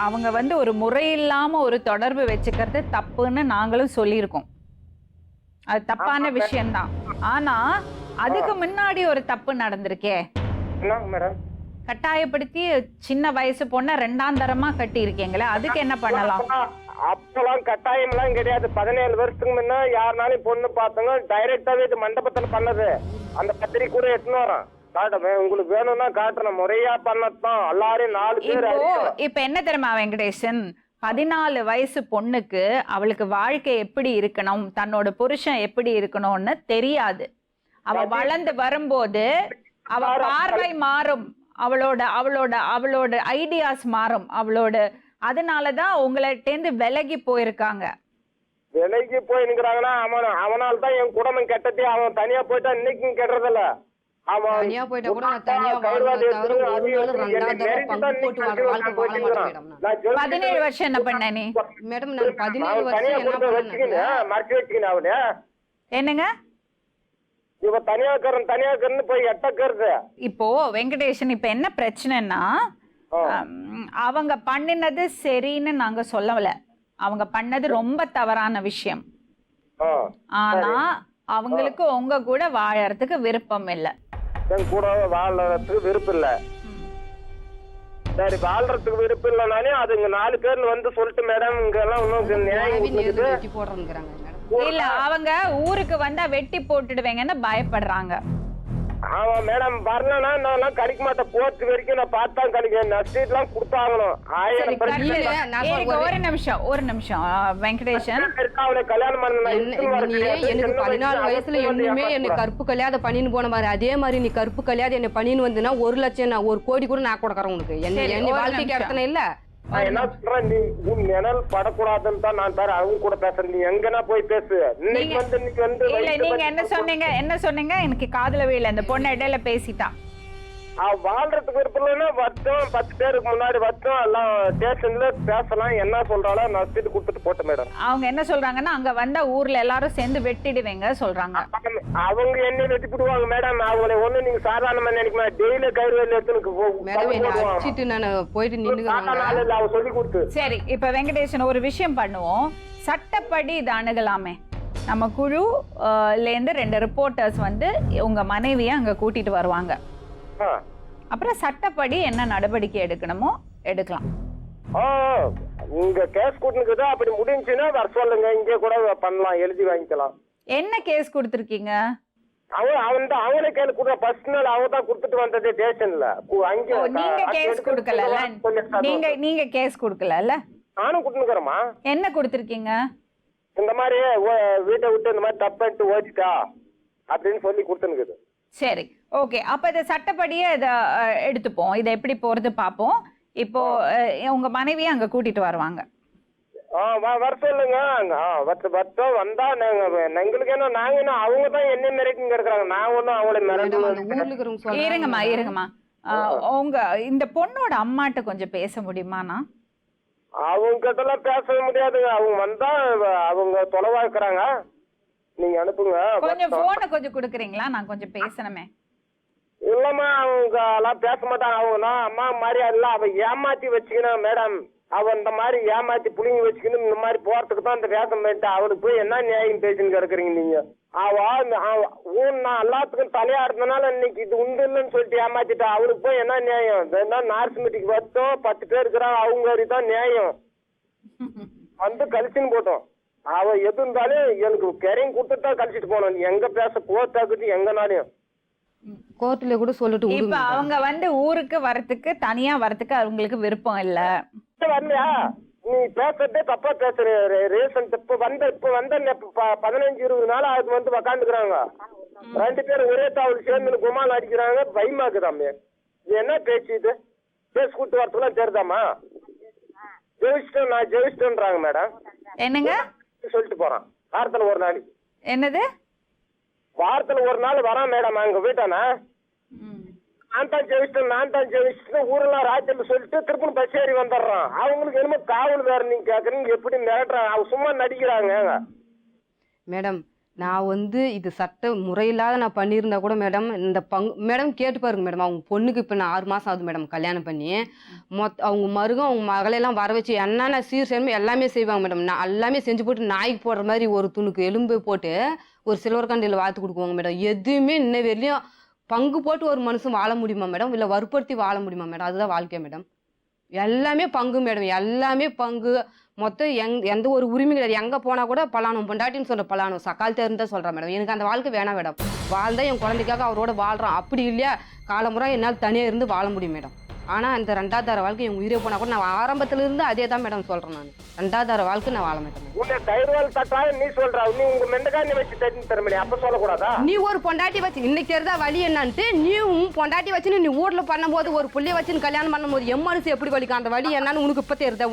அவங்க வந்து ஒரு முறையில்லாம ஒரு தொடர்பு வச்சுக்கிறது தப்புன்னு நாங்களும் சொல்லியிருக்கோம். அது தப்பான விஷயம்தான். ஆனா அதுக்கு முன்னாடி ஒரு தப்பு நடந்திருக்கே. என்னங்க மேடம்? கட்டாயப்படுத்தி சின்ன வயசு பொண்ணை 2ஆம் தரமா கட்டி இருக்கீங்களே, அதுக்கு என்ன பண்ணலாம்? அப்பெல்லாம் கட்டாயம் எல்லாம் கிடையாது. 17 வருஷத்துக்கு முன்ன யாருனாலும் பொண்ணு பார்த்தவங்க டைரக்டாவே இது மண்டபத்துல பண்ணது. அந்த பத்திரிக்கை கூட எடுத்துன்னு வரோம். காட்டுவேன், உங்களுக்கு வேணும்னா காட்டுறேன். முறையா பண்ணத்தான் எல்லாரையும் 4 பேர். இப்ப என்ன தெரியுமா வெங்கடேசன், 14 வயசு பொண்ணுக்கு அவளுக்கு வாழ்க்கை எப்படி இருக்கணும், தன்னோட புருஷன் எப்படி இருக்கணும்னு தெரியாது. அவ வளர்ந்து வரும்போது அவ பார்வை மாறும், அவளோட அவளோட அவளோட ஐடியாஸ் மாறும், அதனாலதான் உங்கள்கிட்ட விலகி போயிருக்காங்க. விலகி போயிருக்கிறாங்கன்னா அவனால தான் என் குடும்பம் கெட்டதே. அவன் தனியா போயிட்டா இன்னைக்கும் கெட்டுறதில்ல. அவன் தனியா போயிட்டா கூட நான் தனியா வாழ்றதை தவிர ஒரு நாள் 2ஆவது தடவை பங்கு போட்டு வாழ்க்கை வாழ மாட்டேன் மேடம். 17 வருஷம் என்ன பண்ண நீ? மேடம் நான் 17 வருஷம் என்ன பண்ணேன்? மறைச்சு வச்சுக்கின அவனு. என்னங்க இவ தனியாக்கறன்னு போய் எட்டக்கிறது. இப்போ வெங்கடேசன், இப்ப என்ன பிரச்சனைன்னா, அவங்க பண்ணினது சரின்னு நாங்க சொல்லல. அவங்க பண்ணது ரொம்ப தவறான விஷயம். ஆனா அவங்களுக்கு உங்க கூட வாழறதுக்கு விருப்பம் இல்ல. என் கூட வாழறதுக்கு விருப்பம் இல்ல. சரி, வாழ்றதுக்கு விருப்பம் இல்லைனாலே அது இங்க 4 பேர்ல வந்து சொல்லிட்டு மேடம் இங்க எல்லாம் இன்னும் நியாயம் போடுறாங்க. இல்ல, அவங்க ஊருக்கு வந்தா வெட்டி போட்டுடுவேங்கன்னு பயப்படுறாங்க. ஆமா மேடம், வரலன்னா நான் கழிக்க மாட்டேன். போர்த்து வரைக்கும் நான் பார்த்தா கழிக்கிறேன். நஷ்டம் கொடுத்தாங்கணும். 1000 ஒரு நிமிஷம் வெங்கடேசன், அவளை கல்யாணம் பண்ண எனக்கு 14 வயசுல இன்னுமே எனக்கு கருப்பு கல்யாணம் பண்ணின்னு போன மாதிரி, அதே மாதிரி நீ கருப்பு கல்யாணம் என்ன பண்ணின்னு வந்தனா 1 லட்சம், நான் 1 கோடி கூட நான் கொடுக்கறேன் உனக்கு. என்ன வாழ்க்கைக்கு அர்த்தம் இல்ல. நான் என்ன சொல்றேன், நீ உன் நிழல் படக்கூடாதுன்னு தான் நான் பேர அவங்க கூட பேசுறேன். நீ எங்கன்னா போய் பேசு. இன்னைக்கு வந்து நீங்க என்ன சொன்னீங்க எனக்கு காதுல இல்ல. இந்த பொண்ணு இடையில பேசிட்டா. வாழ்றதுக்கு விருப்பம் இல்லைன்னா வச்சோம் 10 பேருக்கு முன்னாடி வச்சோம் எல்லாம் ஸ்டேஷன்ல பேசலாம். என்ன சொல்றாளோ நஷ்டத்துக்கு கொடுத்துட்டு போட்டோம் மேடம். அவங்க என்ன சொல்றாங்கன்னா, அங்க வந்த ஊர்ல எல்லாரும் சேர்ந்து வெட்டிடுவீங்க சொல்றாங்க. அவங்க என்ன வெட்டிடுவாங்க மேடம். அவங்களை ஒண்ணு நீங்க சாதாரணமா நினைக்க டெய்லி கயிறு வெளில எடுத்து சொல்லி கொடுத்து. சரி, இப்ப வெங்கடேசன் ஒரு விஷயம் பண்ணுவோம். சட்டப்படி இது அணுகலாமே. நம்ம குழுல இருந்து 2 ரிப்போர்ட்டர்ஸ் வந்து உங்க மனைவியை அங்க கூட்டிட்டு வருவாங்க. அப்புறம் சட்டப்படி என்ன நடவடிக்கை எடுக்கணுமோ எடுக்கலாம். உங்க கேஸ் கூட்டுனுக்குது. அப்படி முடிஞ்சுன்னா வர சொல்லுங்க, இங்கே கூட பண்ணலாம், எழுதி வாங்கிக்கலாம். என்ன கேஸ் கொடுத்துருக்கீங்க? அவனே கேள்வி கொடுத்த ஃபர்ஸ்ட் நாள் அவ தான் கொடுத்துட்டு வந்தது ஸ்டேஷன்ல. நீங்க கேஸ் கொடுக்கல? நீங்க கேஸ் கொடுக்கல? நானும் கொடுத்துக்கிறேமா. என்ன கொடுத்துருக்கீங்க? இந்த மாதிரி வீட்டை விட்டு இந்த மாதிரி தப்பிட்டு ஓடிட்டா அப்படின்னு சொல்லி கொடுத்துனுக்குது. சரி, ஓகே. அப்ப இதை சட்டப்படியே இதை எடுத்துப்போம். இதை எப்படி போறது பார்ப்போம். இப்போ உங்க மனைவியை அங்க கூட்டிட்டு வருவாங்க. வர சொல்லுங்க. வருஷம் வந்தா எங்களுக்கு என்ன, நாங்க என்ன அவங்க தான் என்ன மிரட்டிங்க இருக்கிறாங்க. நான் ஒன்னும் அவங்கள மிரட்டு. இருங்கம்மா உங்க இந்த பொண்ணோட அம்மாட்ட கொஞ்சம் பேச முடியுமாண்ணா? அவங்க கிட்ட எல்லாம் பேச முடியாதுங்க. அவங்க வந்தா அவங்க தொலைவா இருக்கிறாங்க. நீங்க அனுப்புங்க. கொஞ்சம் போனை கொஞ்சம் குடுக்குறீங்களா? நான் கொஞ்சம் பேசணுமே. இல்லம்மா, அவங்க எல்லாம் பேச மாட்டாங்க. அவங்க அம்மா மாதிரி இல்ல, அவ ஏமாத்தி வச்சுக்கணும் மேடம். அவ இந்த மாதிரி ஏமாத்தி புளிங்க வச்சுக்கணும். இந்த மாதிரி போறதுக்கு தான் அந்த வேஷம் பண்ணிட்டு அவளுக்கு போய் என்ன நியாயம் பேசுன்னு கிடக்குறீங்க நீங்க. நான் எல்லாத்துக்கும் தலையாடுறதுனால இன்னைக்கு இது உண்டு இல்லைன்னு சொல்லிட்டு ஏமாத்திட்டா. அவளுக்கு போய் என்ன நியாயம்? நார்ஸ் மீட்டிங் வச்சோம் 10 பேர் இருக்கிறாங்க. அவங்க வரைதான் நியாயம் வந்து கழிச்சுன்னு போட்டோம். அவ எது இருந்தாலும் எனக்கு கரையும் கொடுத்துட்டா கழிச்சிட்டு போனோம். எங்க பேச கோர்ட்டாக்குது எங்கனாலையும் கோர்ட்ல கூட சொல்லிட்டு. இப்ப அவங்க வந்து ஊருக்கு வரதுக்கு தனியா வரதுக்கு அவங்களுக்கு விருப்பம் இல்ல. வரலையா? நீ பேசுறதே தப்பா பேசுற. ரீசன் இப்ப வந்த 15-20 நாள் அது வந்து உக்காந்துக்கிறாங்க. 2 பேரும் ஒரே தாவல் சேர்ந்து குமால் அடிக்கிறாங்க. பயமாக்குதாமே. என்ன பேச்சு இது? பேச கூட்டு வரத்துலாம் தெரியுதாமா? ஜெயிச்சிட்டேன் நான் ஜெயிச்சிட்டேன்றாங்க மேடம். என்னங்க சொல்லிட்டு போறான். வாரத்துல ஒரு நாள். என்னது? வாரத்துல ஒரு நாள் வரான் மேடம் அங்க வீட்டானா. நான் தான் ஜெயிச்சிட்டேன் ஊரெல்லாம் ராஜ்யம் சொல்லிட்டு திருப்பி பஸ் ஏறி வந்துடுறான். அவங்களுக்கு என்னமோ காவல் வேற. நீங்க கேக்குறீங்க எப்படி மிரட்டுறாங்க? அவங்க சும்மா நடிக்கிறாங்க. மேடம் நான் வந்து இது சட்ட முறையில்லாத நான் பண்ணியிருந்தா கூட மேடம் இந்த மேடம் கேட்டு பாருங்க மேடம். அவங்க பொண்ணுக்கு இப்போ நான் 6 மாதம் ஆகுது மேடம் கல்யாணம் பண்ணி. அவங்க மருகம் அவங்க மகளையெல்லாம் வர வச்சு என்னென்ன சீர் செய்யணுமோ எல்லாமே செய்வாங்க மேடம். நான் எல்லாமே செஞ்சு போட்டு நாய்க்கு போடுற மாதிரி ஒரு துணுக்கு எலும்பு போட்டு ஒரு சில்வர் கண்டியில் வாத்து கொடுக்குவாங்க மேடம். எதுவுமே இன்ன வரையிலையும் பங்கு போட்டு ஒரு மனுஷன் வாழ முடியுமா மேடம்? இல்லை வற்புறுத்தி வாழ முடியுமா மேடம்? அதுதான் வாழ்க்கை மேடம். எல்லாமே பங்கு மேடம், எல்லாமே பங்கு. மொத்தம் எந்த ஒரு உரிமை கிடையாது. எங்கே போனால் கூட பலானும் பொண்டாட்டின்னு சொல்கிற பலானும் சக்கால் தெரிந்தா சொல்கிறேன் மேடம். எனக்கு அந்த வாழ்க்கை வேணாம் மேடம். வாழ்ந்தா என் குழந்தைக்காக அவரோட வாழ்கிறான். அப்படி இல்லையா காலமுறை என்னால் தனியாக இருந்து வாழ முடியும் மேடம். ஆனால் இந்த 2வது தர வாழ்க்கை என் உயிரை போனால் கூட நான் ஆரம்பத்திலிருந்து அதே தான் மேடம் சொல்கிறேன். நான் 2வது தர வாழ்க்கை நான் வாழ மாட்டேன். உன்னை கைவால் தட்டாலும் நீ சொல்ற, நீ உங்க மெண்டகாண்டி வச்சு தட்டி தரமணி அப்ப சொல்லக்கூடாதா? நீ ஒரு பொண்டாட்டி வச்சு இன்னைக்கு தெரிதா வழி என்னன்ட்டு. நீ உன் பொண்டாட்டி வச்சுன்னு நீ ஊர்ல பண்ணும்போது ஒரு புள்ளைய வச்சுன்னு கல்யாணம் பண்ணும்போது மனசு எப்படி வலிக்கும் அந்த வழி என்னன்னு உனக்கு இப்ப தெரியுதா?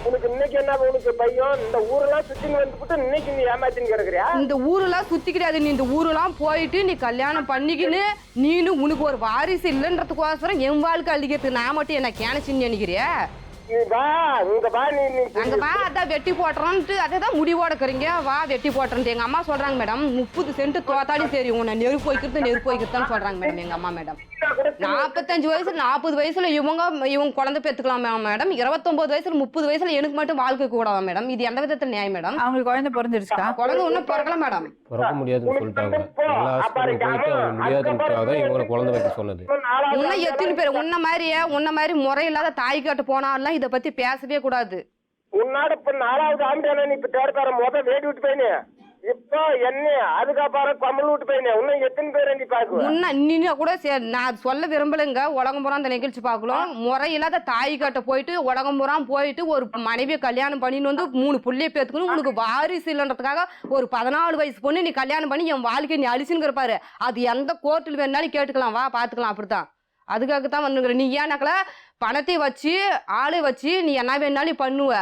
உனக்கு இன்னைக்கு என்ன உனக்கு பையன் இந்த ஊரெல்லாம் சுத்தின்னு வந்துட்டு இன்னைக்கு நீ ஏமாத்தின்னு கிடக்குறியா? இந்த ஊரெல்லாம் சுத்தி கிடையாது. நீ இந்த ஊரெல்லாம் போயிட்டு நீ கல்யாணம் பண்ணிக்கின்னு நீனு உனக்கு ஒரு வாரிசு இல்லைன்றதுக்கோசரம் என் வாழ்க்கை அழிக்கிறதுக்கு நான் மட்டும் என்ன கேனச்சின்னு நினைக்கிறியா? அங்க வா, அதான் வெட்டி போட்டுறோன்ட்டு அதான் முடிவோட இருக்கிறீங்க. வா வெட்டி போட்டுறேன் எங்க அம்மா சொல்றாங்க மேடம். 30 சென்ட் தோத்தாடி சரி உன்னை நெருப்பு வைக்கிறதுன்னு சொல்றாங்க மேடம் எங்க அம்மா மேடம். 45 வயசுல 40 வயசுல இவங்க குழந்தை பெற்றுக்கலாம் மேடம். 29 வயசுல 30 வயசுல எனக்கு மட்டும் வாழ்க்கை கூடாதா மேடம்? இது எந்த விதத்துல நியாயம் மேடம்? அவங்களுக்கு குழந்தை பிறந்துருச்சா? குழந்தை ஒன்னும் பிறக்கல மேடம். பிறக்க முடியாதுன்னு சொல்லிட்டாங்க. எல்லா ஹாஸ்பிட்டலும் போயிட்டு அவங்க முடியாதுன்றதுக்காக இவங்களை குழந்தை வைக்க சொன்னது. இன்னும் எத்தனை பேர் உன்ன மாதிரி முறையில்லாத தாய் காட்டு போனாலும் இதை பத்தி பேசவே கூடாது. உன்னாட இப்ப 4வது ஆண்டு நீ இப்ப தேர்ப்பார முதல் வேடி விட்டு போயினே, இப்போ என்ன அதுக்கப்புறம் கமல் விட்டு போயினே, இன்னும் எத்தனை பேர் நீ பாக்குவ? நீ கூட நான் சொல்ல விரும்பலைங்க. உலகம் பூரா அந்த நிகழ்ச்சி பார்க்கலாம். முறையில்லாத தாய் காட்ட போயிட்டு உலகம் பூரா போயிட்டு ஒரு மனைவியை கல்யாணம் பண்ணின்னு வந்து 3 புள்ளைய பேத்துக்கணும். உனக்கு வாரிசு இல்லைன்றதுக்காக ஒரு 14 வயசு பொண்ணு நீ கல்யாணம் பண்ணி என் வாழ்க்கையை நீ அழிச்சுன்னு இருப்பாரு. அது எந்த கோர்ட்டில் வேணாலும் கேட்டுக்கலாம், வா பாத்துக்கலாம். அப்படித்தான் அதுக்காகத்தான் வந்துங்கிற. நீ ஏன்னாக்கல பணத்தை வச்சு ஆளை வச்சு நீ என்ன வேணாலும் பண்ணுவ.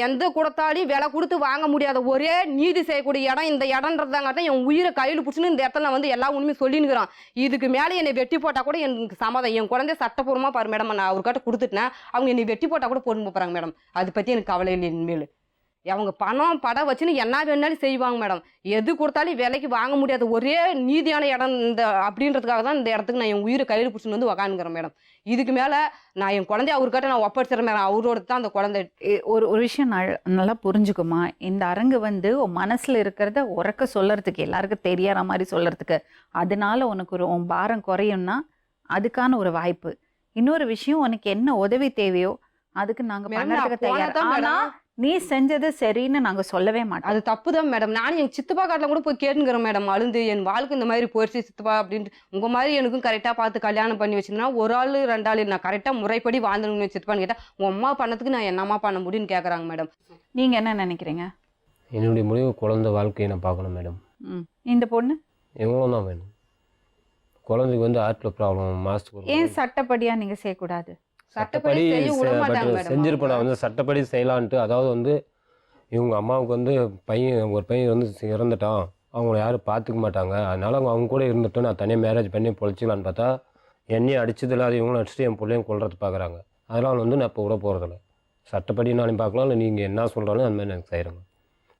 எந்த கொடுத்தாலும் விலை கொடுத்து வாங்க முடியாத ஒரே நீதி செய்யக்கூடிய இடம் இந்த இடம்ன்றதாங்காட்டும் என் உயிரை கையில் பிடிச்சின்னு இந்த இடத்துல நான் வந்து எல்லா உண்மையும் சொல்லினுக்கிறோம். இதுக்கு மேலே என்னை வெட்டி போட்டால் கூட எனக்கு சமாதம். என் குழந்தைய சட்டப்பூர்வமாக பாரு மேடம், நான் அவர்கிட்ட கொடுத்துட்டேன். அவங்க என்னை வெட்டி போட்டால் கூட போட்டு போகிறாங்க மேடம். அதை பற்றி எனக்கு கவலை இல்லை. இனிமேல் அவங்க படம் வச்சுன்னு என்ன வேணாலும் செய்வாங்க மேடம். எது கொடுத்தாலும் விலைக்கு வாங்க முடியாத ஒரே நீதியான இடம் இந்த அப்படின்றதுக்காக தான் இந்த இடத்துக்கு நான் என் உயிரை கையில் பிடிச்சின்னு வந்து உக்காந்துக்கிறேன் மேடம். இதுக்கு மேலே நான் என் குழந்தைய அவர்கிட்ட நான் ஒப்படைச்சிடறேன் மேடம். அவரோட தான் அந்த குழந்தை. ஒரு விஷயம் நல்லா புரிஞ்சுக்குமா? இந்த அரங்கு வந்து மனசில் இருக்கிறத உறக்க சொல்கிறதுக்கு, எல்லாருக்கும் தெரியற மாதிரி சொல்கிறதுக்கு, அதனால உனக்கு உன் பாரம் குறையும்னா அதுக்கான ஒரு வாய்ப்பு. இன்னொரு விஷயம், உனக்கு என்ன உதவி தேவையோ அதுக்கு நாங்கள் பண்ணுறதுக்கு தயார். ஆனால் நீ செஞ்சது சரின்னு நாங்கள் சொல்லவே மாட்டோம். அது தப்பு தான் மேடம். நானும் என் சித்தப்பா காட்டில் கூட போய் கேட்டுங்கிறேன் மேடம். அழுந்து என் வாழ்க்கை இந்த மாதிரி போயிடுச்சு சித்தப்பா அப்படின்ட்டு. உங்கள் மாதிரி எனக்கும் கரெக்டாக பார்த்து கல்யாணம் பண்ணி வச்சிருந்தா ஒரு ஆள் 2 ஆள் நான் கரெக்டாக முறைப்படி வாழ்ந்துன்னு சித்தப்பான்னு கேட்டால் உங்கள் அம்மா பண்ணதுக்கு நான் என்னம்மா பண்ண முடியும்னு கேட்குறாங்க மேடம். நீங்கள் என்ன நினைக்கிறீங்க? என்னுடைய முடிவு குழந்தை வாழ்க்கையை நான் பார்க்கணும் மேடம். இந்த பொண்ணு இவங்களும் தான் வேணும். குழந்தைக்கு வந்து ஹார்ட்டில் ப்ராப்ளம் மாதத்துக்கு. ஏன் சட்டப்படியாக நீங்கள் செய்யக்கூடாது? சட்டப்படி செஞ்சிருப்பேன் நான் வந்து சட்டப்படி செய்யலான்ட்டு. அதாவது வந்து இவங்க அம்மாவுக்கு வந்து ஒரு பையன் வந்து இறந்துட்டான், அவங்கள யாரும் பார்த்துக்க மாட்டாங்க, அதனால அவங்க கூட இருந்துட்டு நான் தனியாக மேரேஜ் பண்ணி பொழைச்சிக்கலான்னு பார்த்தா என்னையும் அடிச்சது இல்லாத இவங்களும் அடிச்சுட்டு என் பிள்ளையும் கொள்றது பார்க்குறாங்க. அதனால் வந்து நான் இப்போ கூட போகிறதில்ல. சட்டப்படி நானும் பார்க்கலாம், இல்லை நீங்கள் என்ன சொல்கிறாலும் அந்த மாதிரி எனக்கு செய்கிறேங்க.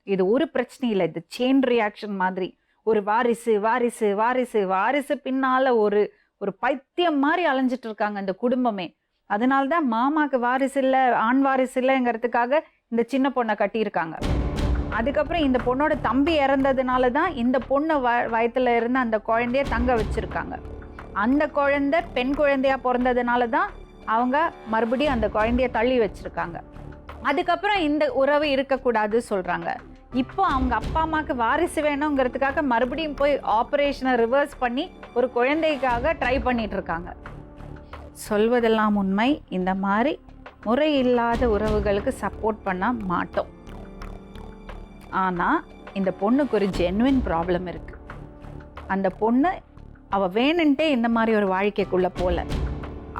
இது ஒரு பிரச்சனை இல்லை, இது செயின் ரியாக்ஷன் மாதிரி. ஒரு வாரிசு வாரிசு வாரிசு வாரிசு பின்னால் ஒரு பைத்தியம் மாதிரி அலைஞ்சிட்டு இருக்காங்க இந்த குடும்பமே. அதனால்தான் மாமாவுக்கு வாரிசு இல்லை, ஆண் வாரிசு இல்லைங்கிறதுக்காக இந்த சின்ன பொண்ணை கட்டியிருக்காங்க. அதுக்கப்புறம் இந்த பொண்ணோட தம்பி இறந்ததுனால தான் இந்த பொண்ணு வயத்துல இருந்து அந்த குழந்தைய தங்க வச்சிருக்காங்க. அந்த குழந்தை பெண் குழந்தையா பிறந்ததுனால தான் அவங்க மறுபடியும் அந்த குழந்தைய தள்ளி வச்சிருக்காங்க. அதுக்கப்புறம் இந்த உறவு இருக்கக்கூடாது சொல்றாங்க. இப்போ அவங்க அப்பா அம்மாவுக்கு வாரிசு வேணுங்கிறதுக்காக மறுபடியும் போய் ஆப்ரேஷனை ரிவர்ஸ் பண்ணி ஒரு குழந்தைக்காக ட்ரை பண்ணிட்டு இருக்காங்க. சொல்வதெல்லாம் உண்மை. இந்த மாதிரி முறையில்லாத உறவுகளுக்கு சப்போர்ட் பண்ண மாட்டோம். ஆனால் இந்த பொண்ணுக்கு ஒரு ஜென்வின் ப்ராப்ளம் இருக்குது. அந்த பொண்ணு அவள் வேணுன்ட்டே இந்த மாதிரி ஒரு வாழ்க்கைக்குள்ளே போகல.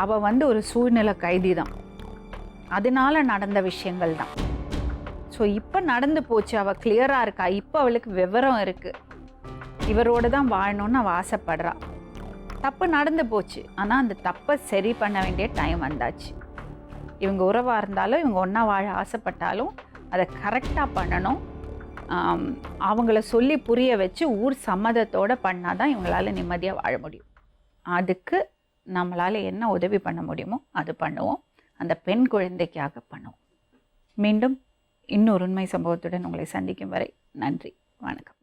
அவள் வந்து ஒரு சூழ்நிலை கைதி தான், அதனால நடந்த விஷயங்கள் தான். ஸோ இப்போ நடந்து போச்சு, அவள் கிளியராக இருக்கா, இப்போ அவளுக்கு விவரம் இருக்குது, இவரோடு தான் வாழணும்னு அவள் ஆசைப்படுறா. தப்பு நடந்து போச்சு, ஆனால் அந்த தப்பை சரி பண்ண வேண்டிய டைம் வந்தாச்சு. இவங்க உறவாக இருந்தாலும் இவங்க ஒன்றா வாழ ஆசைப்பட்டாலும் அதை கரெக்டாக பண்ணணும். அவங்கள சொல்லி புரிய வச்சு ஊர் சம்மதத்தோடு பண்ணால் தான் இவங்களால நிம்மதியாக வாழ முடியும். அதுக்கு நம்மளால் என்ன உதவி பண்ண முடியுமோ அது பண்ணுவோம். அந்த பெண் குழந்தைக்காக பண்ணுவோம். மீண்டும் இன்னொரு உண்மை சம்பவத்துடன் உங்களை சந்திக்கும் வரை நன்றி, வணக்கம்.